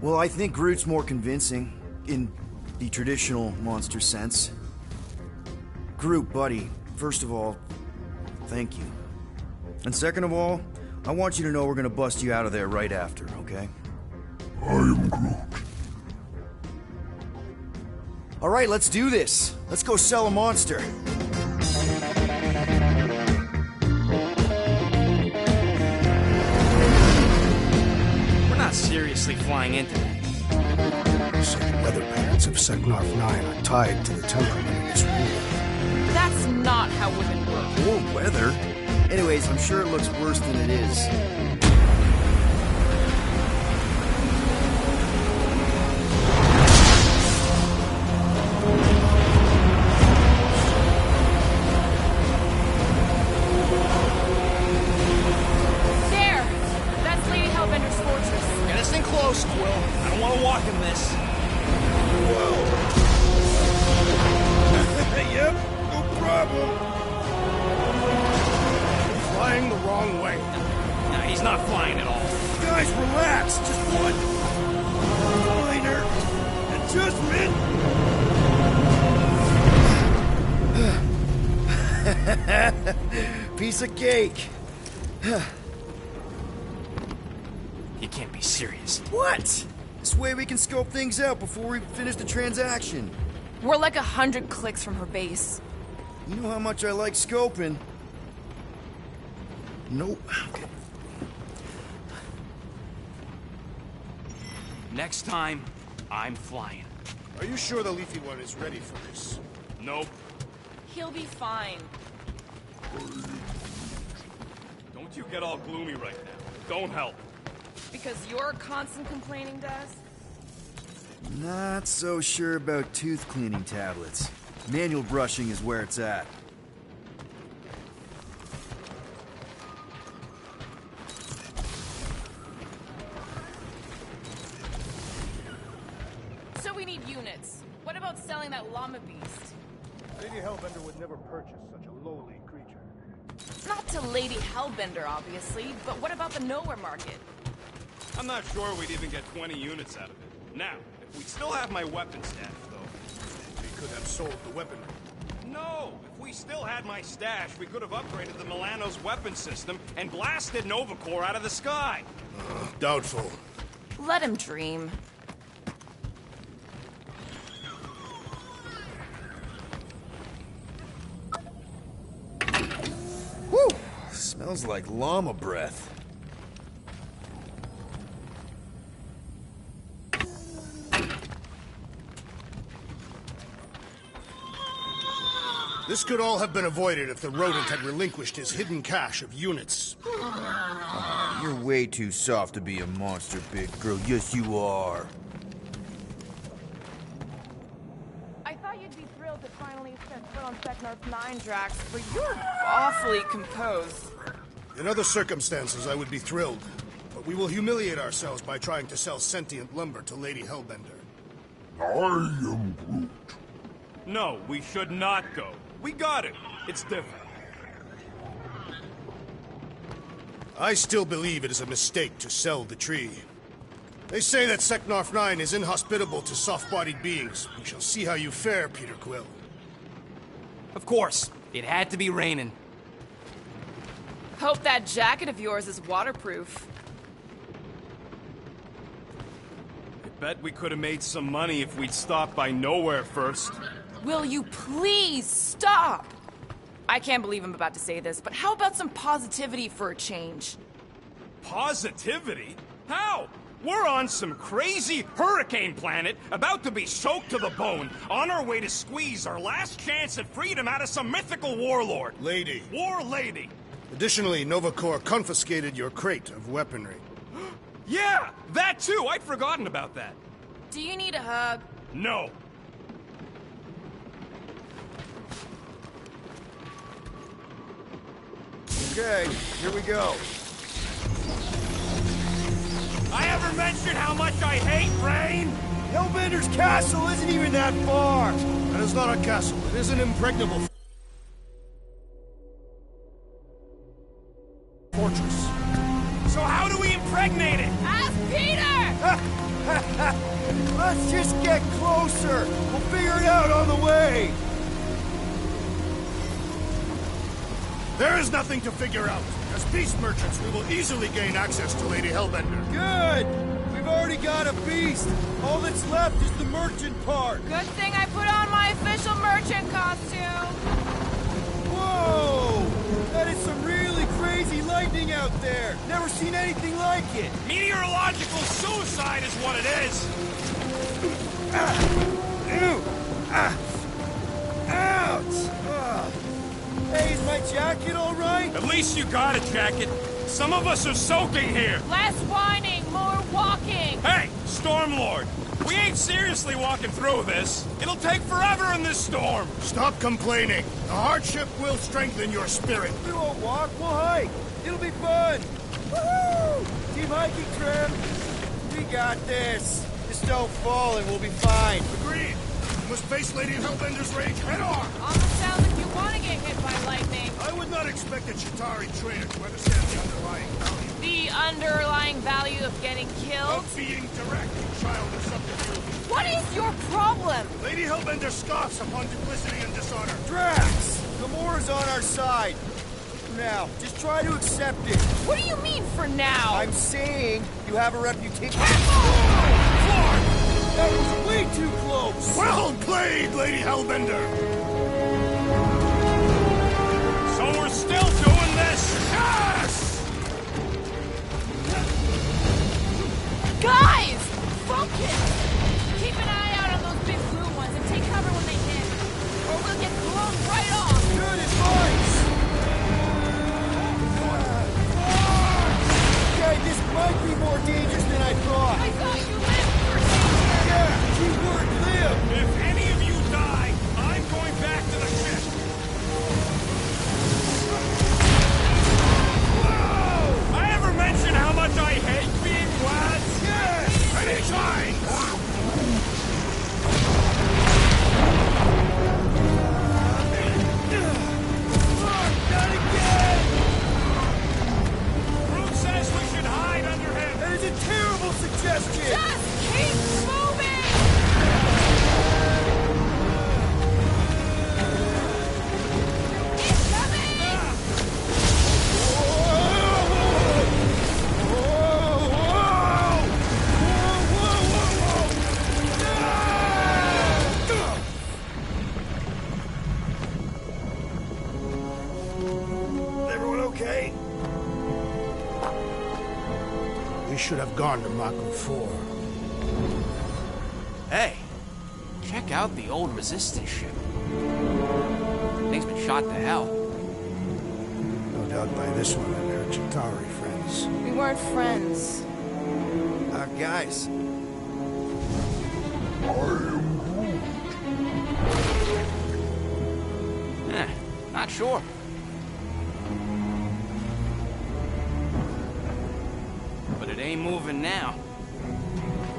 Well, I think Groot's more convincing, in the traditional monster sense. Groot, buddy, first of all, thank you. And second of all, I want you to know we're gonna bust you out of there right after, okay? I am Groot. Alright, let's do this. Let's go sell a monster. We're not seriously flying into that. So the weather patterns of Seknarf 9 are tied to the temperament of this world. That's not how women work. Or weather. Anyways, I'm sure it looks worse than it is. There! That's Lady Hellbender's fortress. Get us in close, Quill. I don't want to walk in this. Yep, no problem. Flying the wrong way. Nah, he's not flying at all. Guys, relax. Just one minor adjustment. Piece of cake. You can't be serious. What? This way we can scope things out before we finish the transaction. We're like 100 clicks from her base. You know how much I like scoping. Nope. Okay. Next time, I'm flying. Are you sure the leafy one is ready for this? Nope. He'll be fine. Don't you get all gloomy right now. Don't help. Because your constant complaining does? Not so sure about tooth cleaning tablets. Manual brushing is where it's at. So we need units. What about selling that llama beast? Lady Hellbender would never purchase such a lowly creature. Not to Lady Hellbender, obviously, but what about the nowhere market? I'm not sure we'd even get 20 units out of it. Now, if we still have my weapon stash, though... We could have sold the weapon. No! If we still had my stash, we could have upgraded the Milano's weapon system and blasted Nova Corps out of the sky! Doubtful. Let him dream. Smells like llama breath. This could all have been avoided if the rodent had relinquished his hidden cache of units. You're way too soft to be a monster, big girl. Yes, you are. I thought you'd be thrilled to finally set foot on Seknarf's 9, Drax, but you're awfully composed. In other circumstances, I would be thrilled. But we will humiliate ourselves by trying to sell sentient lumber to Lady Hellbender. I am Groot. No, we should not go. We got it. It's different. I still believe it is a mistake to sell the tree. They say that Seknarf 9 is inhospitable to soft-bodied beings. We shall see how you fare, Peter Quill. Of course. It had to be raining. Hope that jacket of yours is waterproof. I bet we could have made some money if we'd stopped by Nowhere first. Will you please stop? I can't believe I'm about to say this, but how about some positivity for a change? Positivity? How? We're on some crazy hurricane planet, about to be soaked to the bone, on our way to squeeze our last chance at freedom out of some mythical warlord. Lady. War lady. Additionally, Nova Corps confiscated your crate of weaponry. Yeah, that too. I'd forgotten about that. Do you need a hug? No. Okay, here we go. I ever mentioned how much I hate rain? Hellbender's castle isn't even that far! That is not a castle. It is an impregnable fortress. So how do we impregnate it? Ask Peter! Let's just get closer! We'll figure it out on the way! There is nothing to figure out. As beast merchants, we will easily gain access to Lady Hellbender. Good! We've already got a beast! All that's left is the merchant part! Good thing I put on my official merchant costume! Whoa! That is some really crazy lightning out there! Never seen anything like it! Meteorological suicide is what it is! Ouch! Hey, is my jacket all right? At least you got a jacket. Some of us are soaking here. Less whining, more walking! Hey, Stormlord! We ain't seriously walking through this. It'll take forever in this storm. Stop complaining. The hardship will strengthen your spirit. We won't walk, we'll hike. It'll be fun. Woohoo! Team hiking trip. We got this. Just don't fall and we'll be fine. Agreed. You must face Lady Hellbender's rage head on. Almost sounds like you want to get hit by lightning. I would not expect a Chitauri trader to understand the underlying value. The underlying value of getting killed? Of being direct, you child of subterfuge. What is your problem? Lady Hellbender scoffs upon duplicity and dishonor. Drax! Gamora's on our side. For now, just try to accept it. What do you mean, for now? I'm saying you have a reputation. Clark! That was way too close! Well played, Lady Hellbender! So we're still doing this? Yes! Guys! Focus! Keep an eye out on those big blue ones and take cover when they hit. Or we'll get blown right off! Good advice! Okay, this might be more dangerous than I thought. I thought you lived for danger! Yeah, keyword live! If any of you die, I'm going back to the ship. Whoa! I ever mention how much I hate being wet? Yes! Anytime! should have gone to Mako 4. Hey, check out the old Resistance ship. Thing's been shot to hell. No doubt by this one and her Chitauri friends. We weren't friends. Guys. Not sure. But it ain't moving now.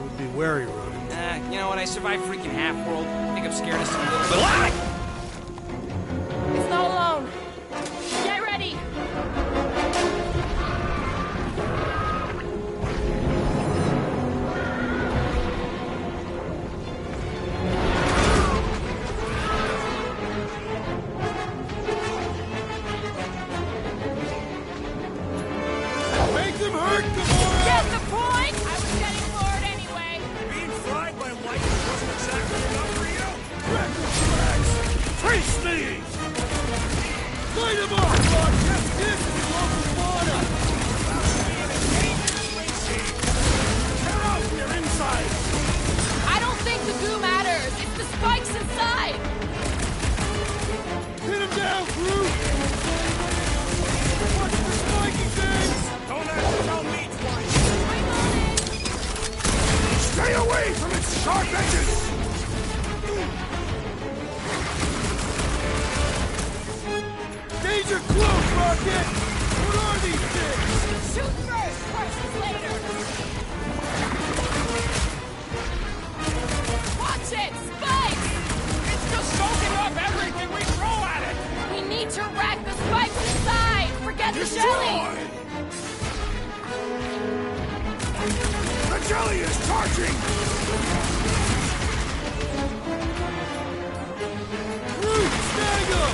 Would be wary, Ronan. You know what? I survived freaking Half-World. I think I'm scared of some little bit. It's not alone. Get ready. Make them hurt, Gamora! Get the point? I was getting bored anyway. Being fried by lightning wasn't exactly enough for you. Trace these! Light them up, Rock! This is local fauna! Tear out your inside! I don't think the goo matters. It's the spikes inside. Hit him down, Groot! Watch the spiky things! Don't have to tell me twice. I'm on it. Stay away from its sharp edges! Danger close, Rocket! What are these things? Shoot first, questions later. Watch it! Spikes! It's just soaking up everything we throw at it. We need to rack the spikes inside! Forget the jelly! The jelly is charging! Groot, snag him!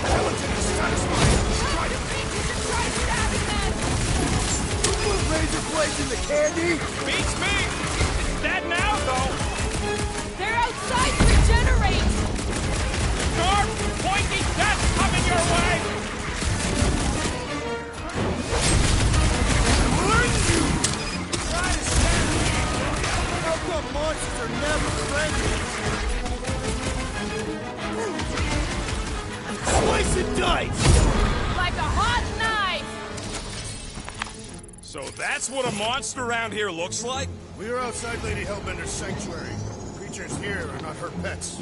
Skeleton is satisfied! Try to beat you to try stabbing them! Put razor blades in the candy! Beats me. It's dead now, though. They're outside to regenerate! Sharp, pointy death coming your way. Try to stand me. How come monsters are never friendly? Slice and dice! Like a hot knife! So that's what a monster around here looks like? We are outside Lady Hellbender's sanctuary. Creatures here are not her pets.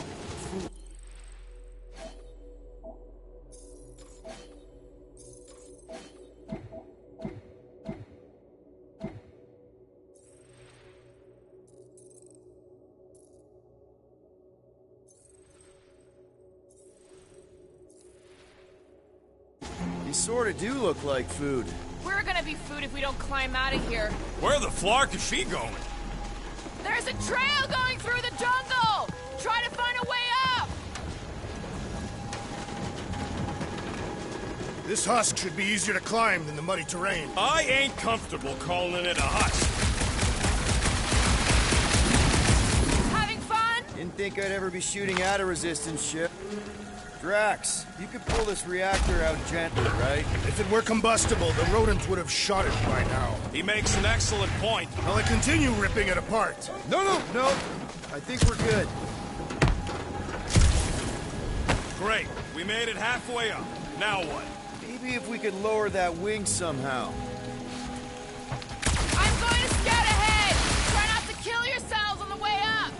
You sorta do look like food. We're gonna be food if we don't climb out of here. Where the flark is she going? There's a trail going through the jungle! Try to find a way up! This husk should be easier to climb than the muddy terrain. I ain't comfortable calling it a husk. Having fun? Didn't think I'd ever be shooting at a resistance ship. Drax, you could pull this reactor out gently, right? If it were combustible, the rodents would have shot it by now. He makes an excellent point. Will I continue ripping it apart? No. I think we're good. Great. We made it halfway up. Now what? Maybe if we could lower that wing somehow. I'm going to scout ahead! Try not to kill yourselves on the way up!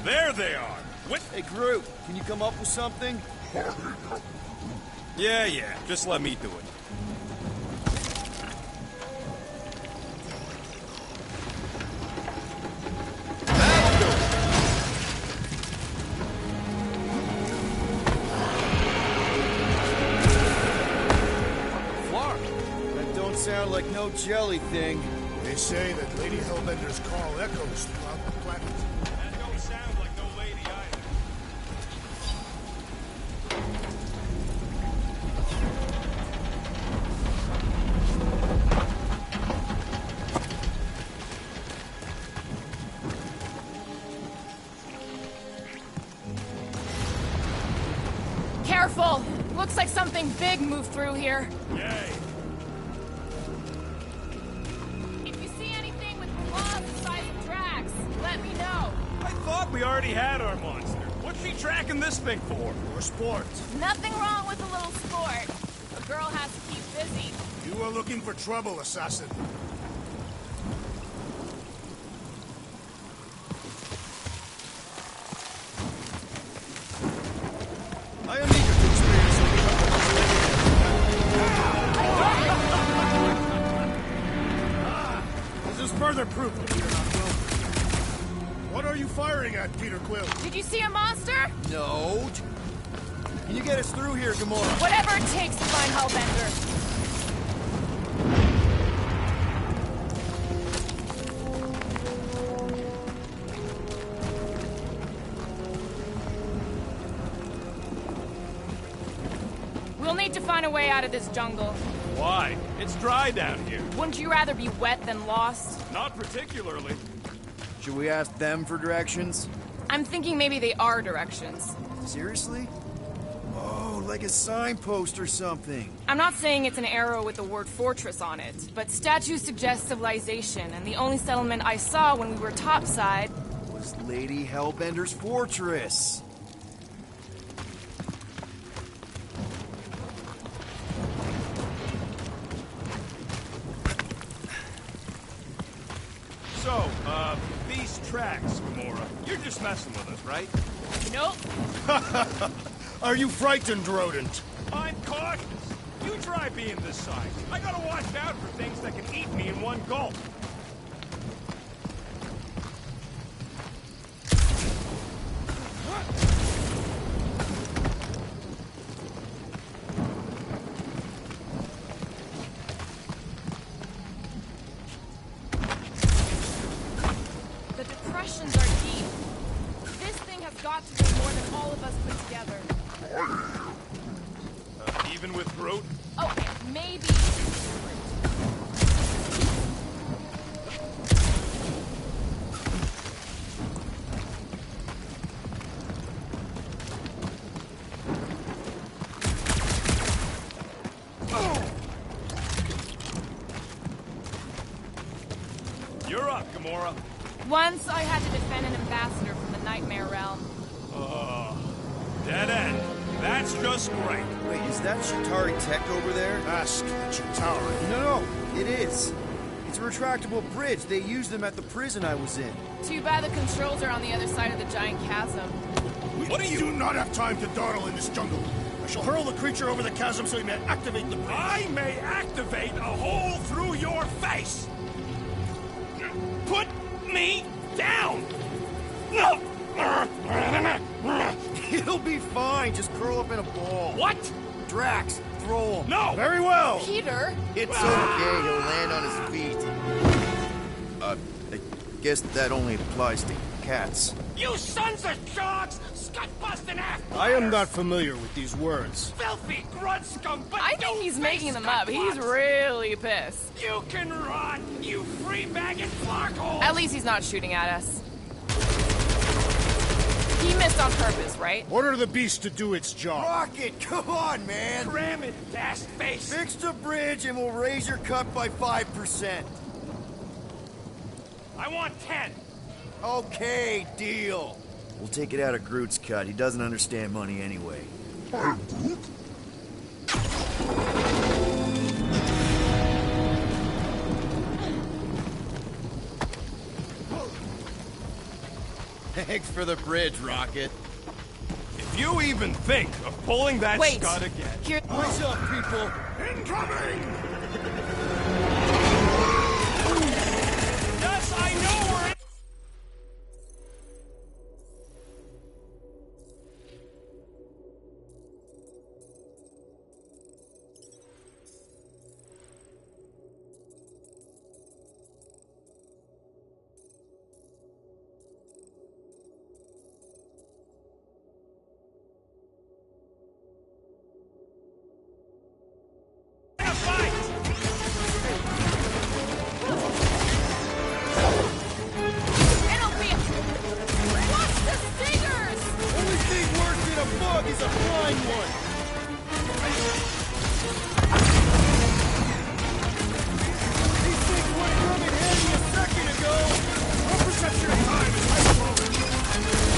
There they are. What? Hey, Groot, can you come up with something? Yeah. Just let me do it. Flark. That don't sound like no jelly thing. They say that Lady Hellbender's call echoes throughout the planet. That don't sound like no lady either. Careful! Looks like something big moved through here. Yay. If you see we already had our monster. What's she tracking this thing for? For sport. Nothing wrong with a little sport. A girl has to keep busy. You are looking for trouble, assassin. I am eager to experience This is further proof that we are not welcome. What are you firing at, Peter Quill? Did you see a monster? No. Can you get us through here, Gamora? Whatever it takes to find Hellbender. We'll need to find a way out of this jungle. Why? It's dry down here. Wouldn't you rather be wet than lost? Not particularly. Should we ask them for directions? I'm thinking maybe they are directions. Seriously? Oh, like a signpost or something. I'm not saying it's an arrow with the word fortress on it, but statues suggest civilization, and the only settlement I saw when we were topside Was Lady Hellbender's fortress. So, these tracks, Gamora, you're just messing with us, right? Nope. Are you frightened, rodent? I'm cautious. You try being this size. I gotta watch out for things that can eat me in one gulp. The depressions are deep. This thing has got to be more than all of us put together. Even with Groot? Oh, maybe. You're up, Gamora. Once I had to defend an ambassador from the Nightmare Realm. Dead end. That's just great. Wait, is that Chitauri tech over there? Ask the Chitauri. No, it is. It's a retractable bridge. They used them at the prison I was in. Too bad the controls are on the other side of the giant chasm. What do you do not have time to dawdle in this jungle. I shall hurl the creature over the chasm so he may activate the bridge. I may activate a hole through your face. Put me down. He'll be fine. Just curl up in a ball. What? Drax, throw him. No. Very well. Peter? It's okay. He'll land on his feet. I guess that only applies to cats. You sons of dogs! Scut-busting ass! I am not familiar with these words. Filthy grunt scum! But I think he's making them up. He's really pissed. You can run, you free-bagging flockhole! At least he's not shooting at us. He missed on purpose, right? Order the beast to do its job. Rocket, come on, man. Cram it, dash face! Fix the bridge and we'll raise your cut by 5%. I want 10. Okay, deal. We'll take it out of Groot's cut. He doesn't understand money anyway. Thanks for the bridge, Rocket. If you even think of pulling that Wait. scud again... Here. What's up, people? Incoming! Yes, I know we're... Is a flying one! These things wouldn't come in handy a second ago! Our perception of time is hyper.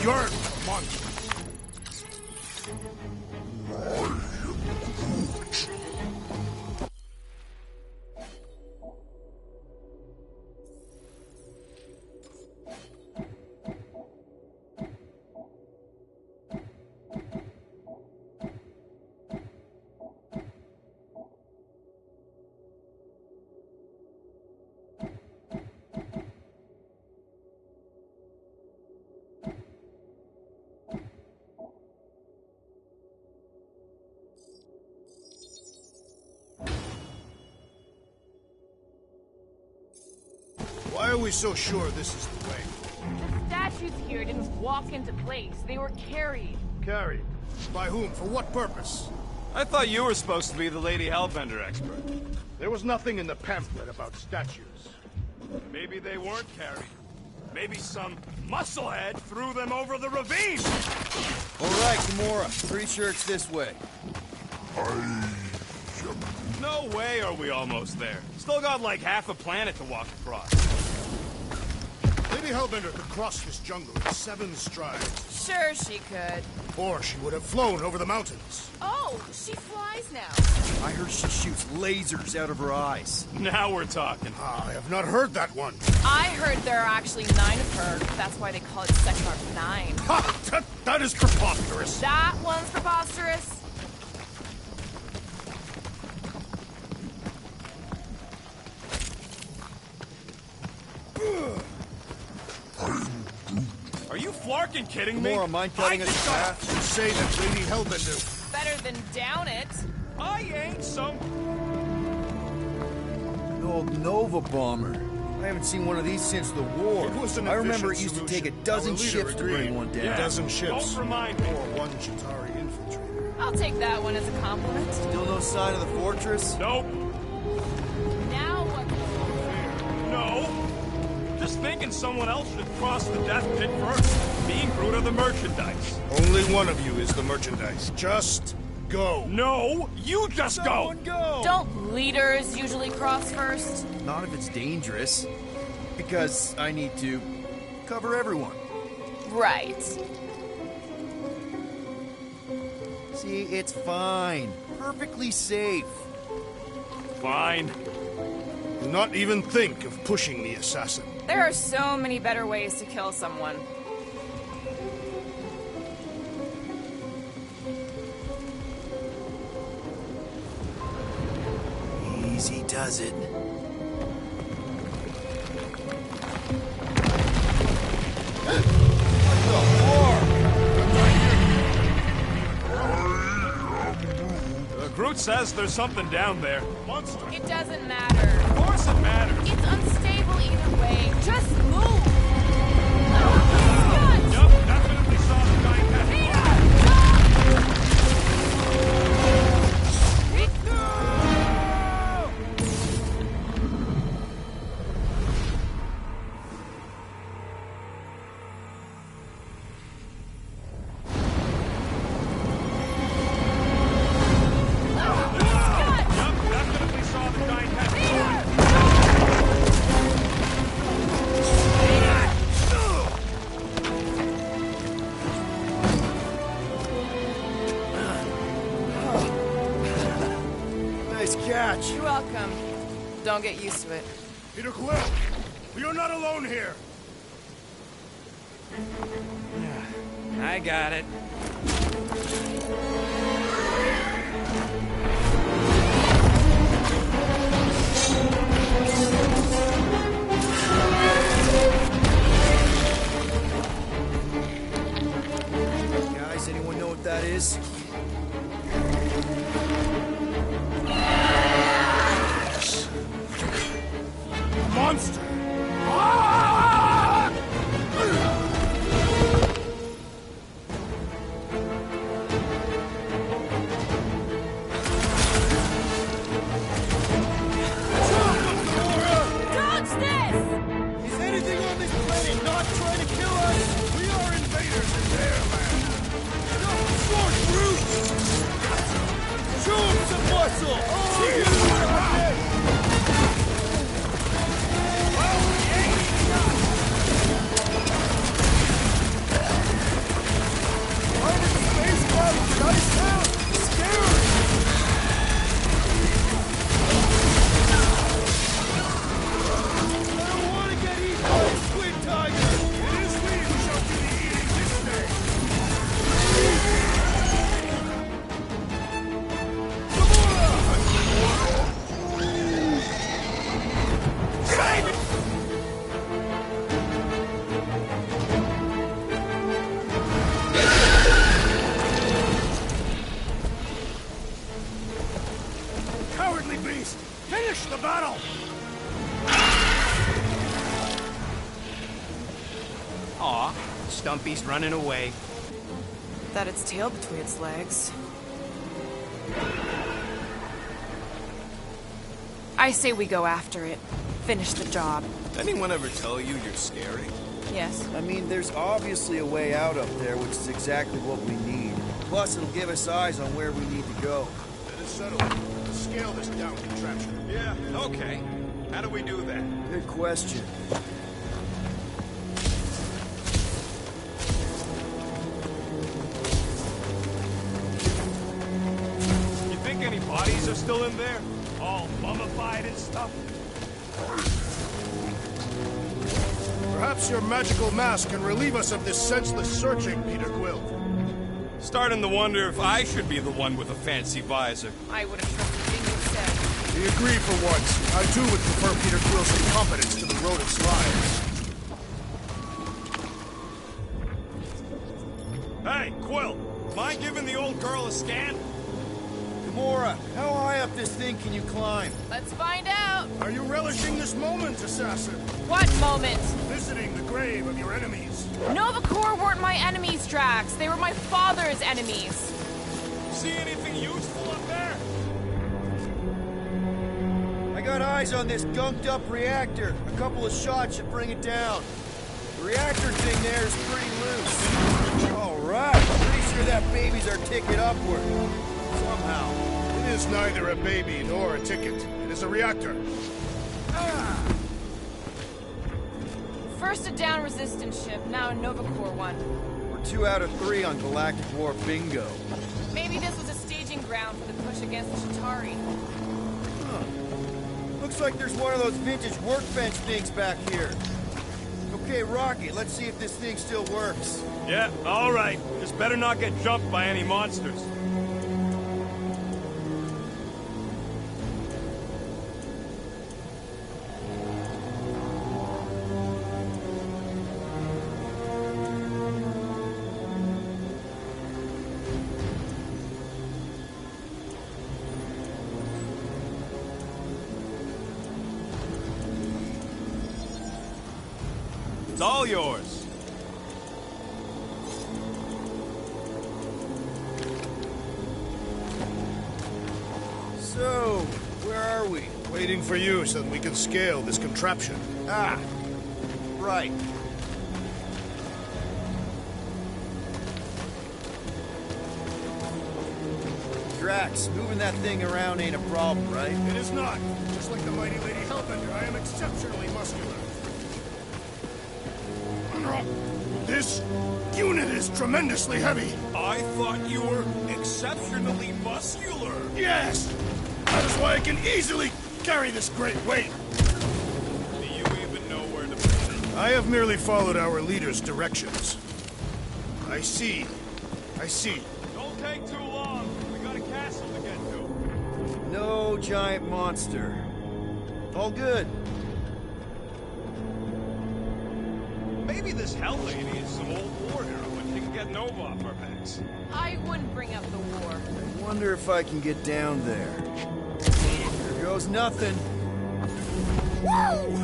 guard with a monster. Why are we so sure this is the way? The statues here didn't walk into place. They were carried. Carried? By whom? For what purpose? I thought you were supposed to be the Lady Hellbender expert. There was nothing in the pamphlet about statues. Maybe they weren't carried. Maybe some musclehead threw them over the ravine! All right, Gamora. Pretty sure it's this way. No way are we almost there. Still got like half a planet to walk across. Lady Hellbender could cross this jungle in 7 strides. Sure she could. Or she would have flown over the mountains. Oh, she flies now. I heard she shoots lasers out of her eyes. Now we're talking. I have not heard that one. I heard there are actually 9 of her. That's why they call it Sector 9. Ha! That is preposterous. That one's preposterous. Are you flarkin' kidding me? Gamora, mind cutting us a path? You say that Lady Hellbender... Better than down it. I ain't some... An old Nova bomber. I haven't seen one of these since the war. It was an I remember it efficient used to take a solution. dozen Our leader ships to bring agreed. one down. A dozen ships. Don't remind me. Or 1 Chitauri infiltrator. I'll take that one as a compliment. Still no sign of the fortress? Nope. Now what's No. Just thinking someone else should cross the death pit first. Me and Groot are the merchandise. Only one of you is the merchandise. Just go. No, you just go. Go! Don't leaders usually cross first? Not if it's dangerous. Because I need to cover everyone. Right. See, it's fine. Perfectly safe. Fine. Do not even think of pushing the assassin. There are so many better ways to kill someone. Easy does it. Groot says there's something down there. Monster. It doesn't matter. Of course it matters. It's unstable either way. Just move. Yup, definitely saw the giant cat. Nice catch. You're welcome. Don't get used to it. Peter Quill, we are not alone here. I got it. Guys, anyone know what that is? Monster. enemies! Finish the battle! Aw, Stumpy's running away. That its tail between its legs. I say we go after it. Finish the job. Anyone ever tell you you're scary? Yes. I mean, there's obviously a way out up there, which is exactly what we need. Plus, it'll give us eyes on where we need to go. That is settled. Let's scale this down contraption. Yeah, okay. How do we do that? Good question. You think any bodies are still in there? All mummified and stuff? Perhaps your magical mask can relieve us of this senseless searching, Peter Quill. Starting to wonder if I should be the one with a fancy visor. I would have trusted a thing you said. We agree for once. I too would prefer Peter Quill's incompetence to the rodent's lies. Hey, Quill! Mind giving the old girl a scan? Gamora, how high up this thing can you climb? Let's find out. Are you relishing this moment, assassin? What moment? Visiting the grave of your enemies. Nova Corps weren't my enemies, Drax. They were my father's enemies. See anything useful up there? I got eyes on this gunked-up reactor. A couple of shots should bring it down. The reactor thing there is pretty loose. All right, pretty sure that baby's our ticket upward. Somehow. It is neither a baby nor a ticket. It is a reactor. First a down resistance ship, now a Nova Corps one. We're 2 out of 3 on Galactic War bingo. Maybe this was a staging ground for the push against the Chitauri. Huh. Looks like there's one of those vintage workbench things back here. Okay, Rocky, let's see if this thing still works. Yeah, all right. Just better not get jumped by any monsters. It's all yours. So, where are we? Waiting for you so that we can scale this contraption. Ah, right. Drax, moving that thing around ain't a problem, right? It is not. Just like the mighty Lady Hellbender, I am exceptionally muscular. This unit is tremendously heavy. I thought you were exceptionally muscular. Yes! That is why I can easily carry this great weight. Do you even know where to put it? I have merely followed our leader's directions. I see. I see. Don't take too long. We got a castle to get to. No giant monster. All good. Maybe this Hell Lady is some old war hero and she can get Nova off our backs. I wouldn't bring up the war. I wonder if I can get down there. There goes nothing. Woo!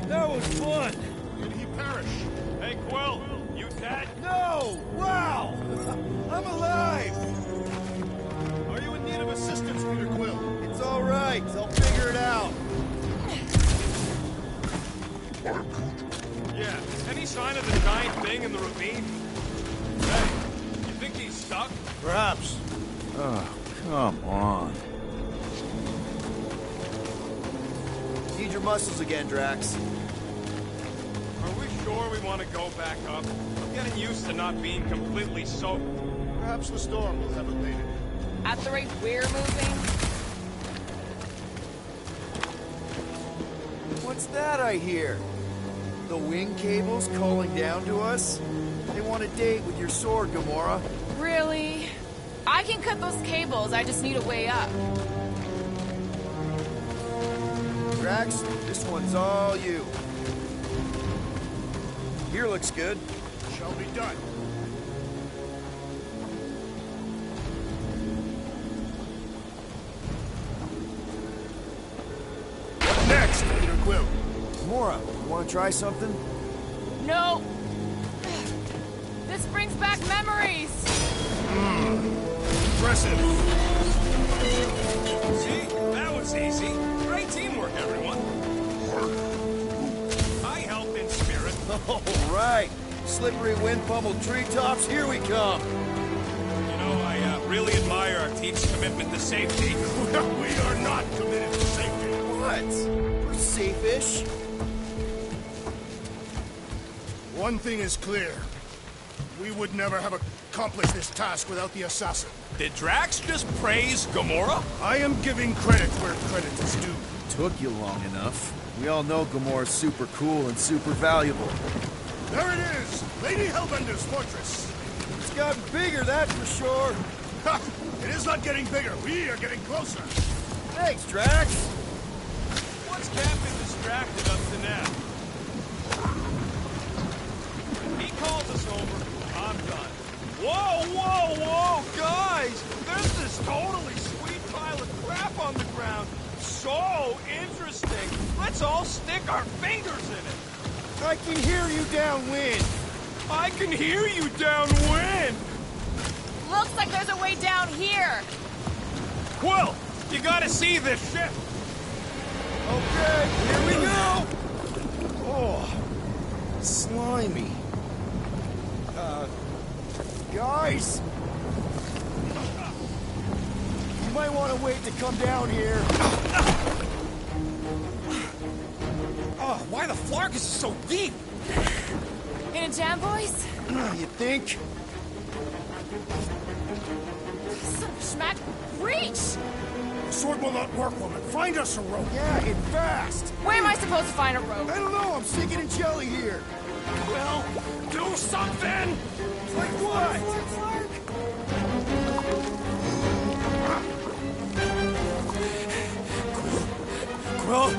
That was fun! Did he perish? Hey, Quill, you dead? No! Wow! I'm alive! Are you in need of assistance, Peter Quill? It's all right. I'll figure it out. Yeah. Any sign of the giant thing in the ravine? Hey, you think he's stuck? Perhaps. Oh, come on. Need your muscles again, Drax. Are we sure we want to go back up? I'm getting used to not being completely soaked. Perhaps the storm will have abated. At the rate we're moving, What's that I hear? The wing cables calling down to us? They want a date with your sword, Gamora. really? I can cut those cables, I just need a way up. Drax, this one's all you. Here looks good. Shall be done. Quill. Mora, wanna try something? No! This brings back memories! Impressive. See? That was easy. Great teamwork, everyone. I help in spirit. All right. Slippery wind pummeled treetops, here we come. You know, I really admire our team's commitment to safety. We are not committed to safety. What? We're safe-ish. One thing is clear. We would never have accomplished this task without the assassin. Did Drax just praise Gamora? I am giving credit where credit is due. Took you long enough. We all know Gamora's super cool and super valuable. There it is! Lady Hellbender's fortress! It's gotten bigger, that's for sure. Ha! It is not getting bigger. We are getting closer. Thanks, Drax. What's Captain distracted up to now? He calls us over. I'm done. Whoa, whoa, whoa, guys! There's this totally sweet pile of crap on the ground. So interesting. Let's all stick our fingers in it. I can hear you downwind. I can hear you downwind. Looks like there's a way down here! Quill, you gotta see this ship. Okay, here we go. Oh, slimy. Guys, you might want to wait to come down here. Oh, why the Flarkus is so deep? In a jam, boys? You think? Son of a schmack, reach! The sword will not work, woman. Find us a rope. Yeah, and fast. Where am I supposed to find a rope? I don't know, I'm sinking in jelly here. Well, do something! Like what? Quill,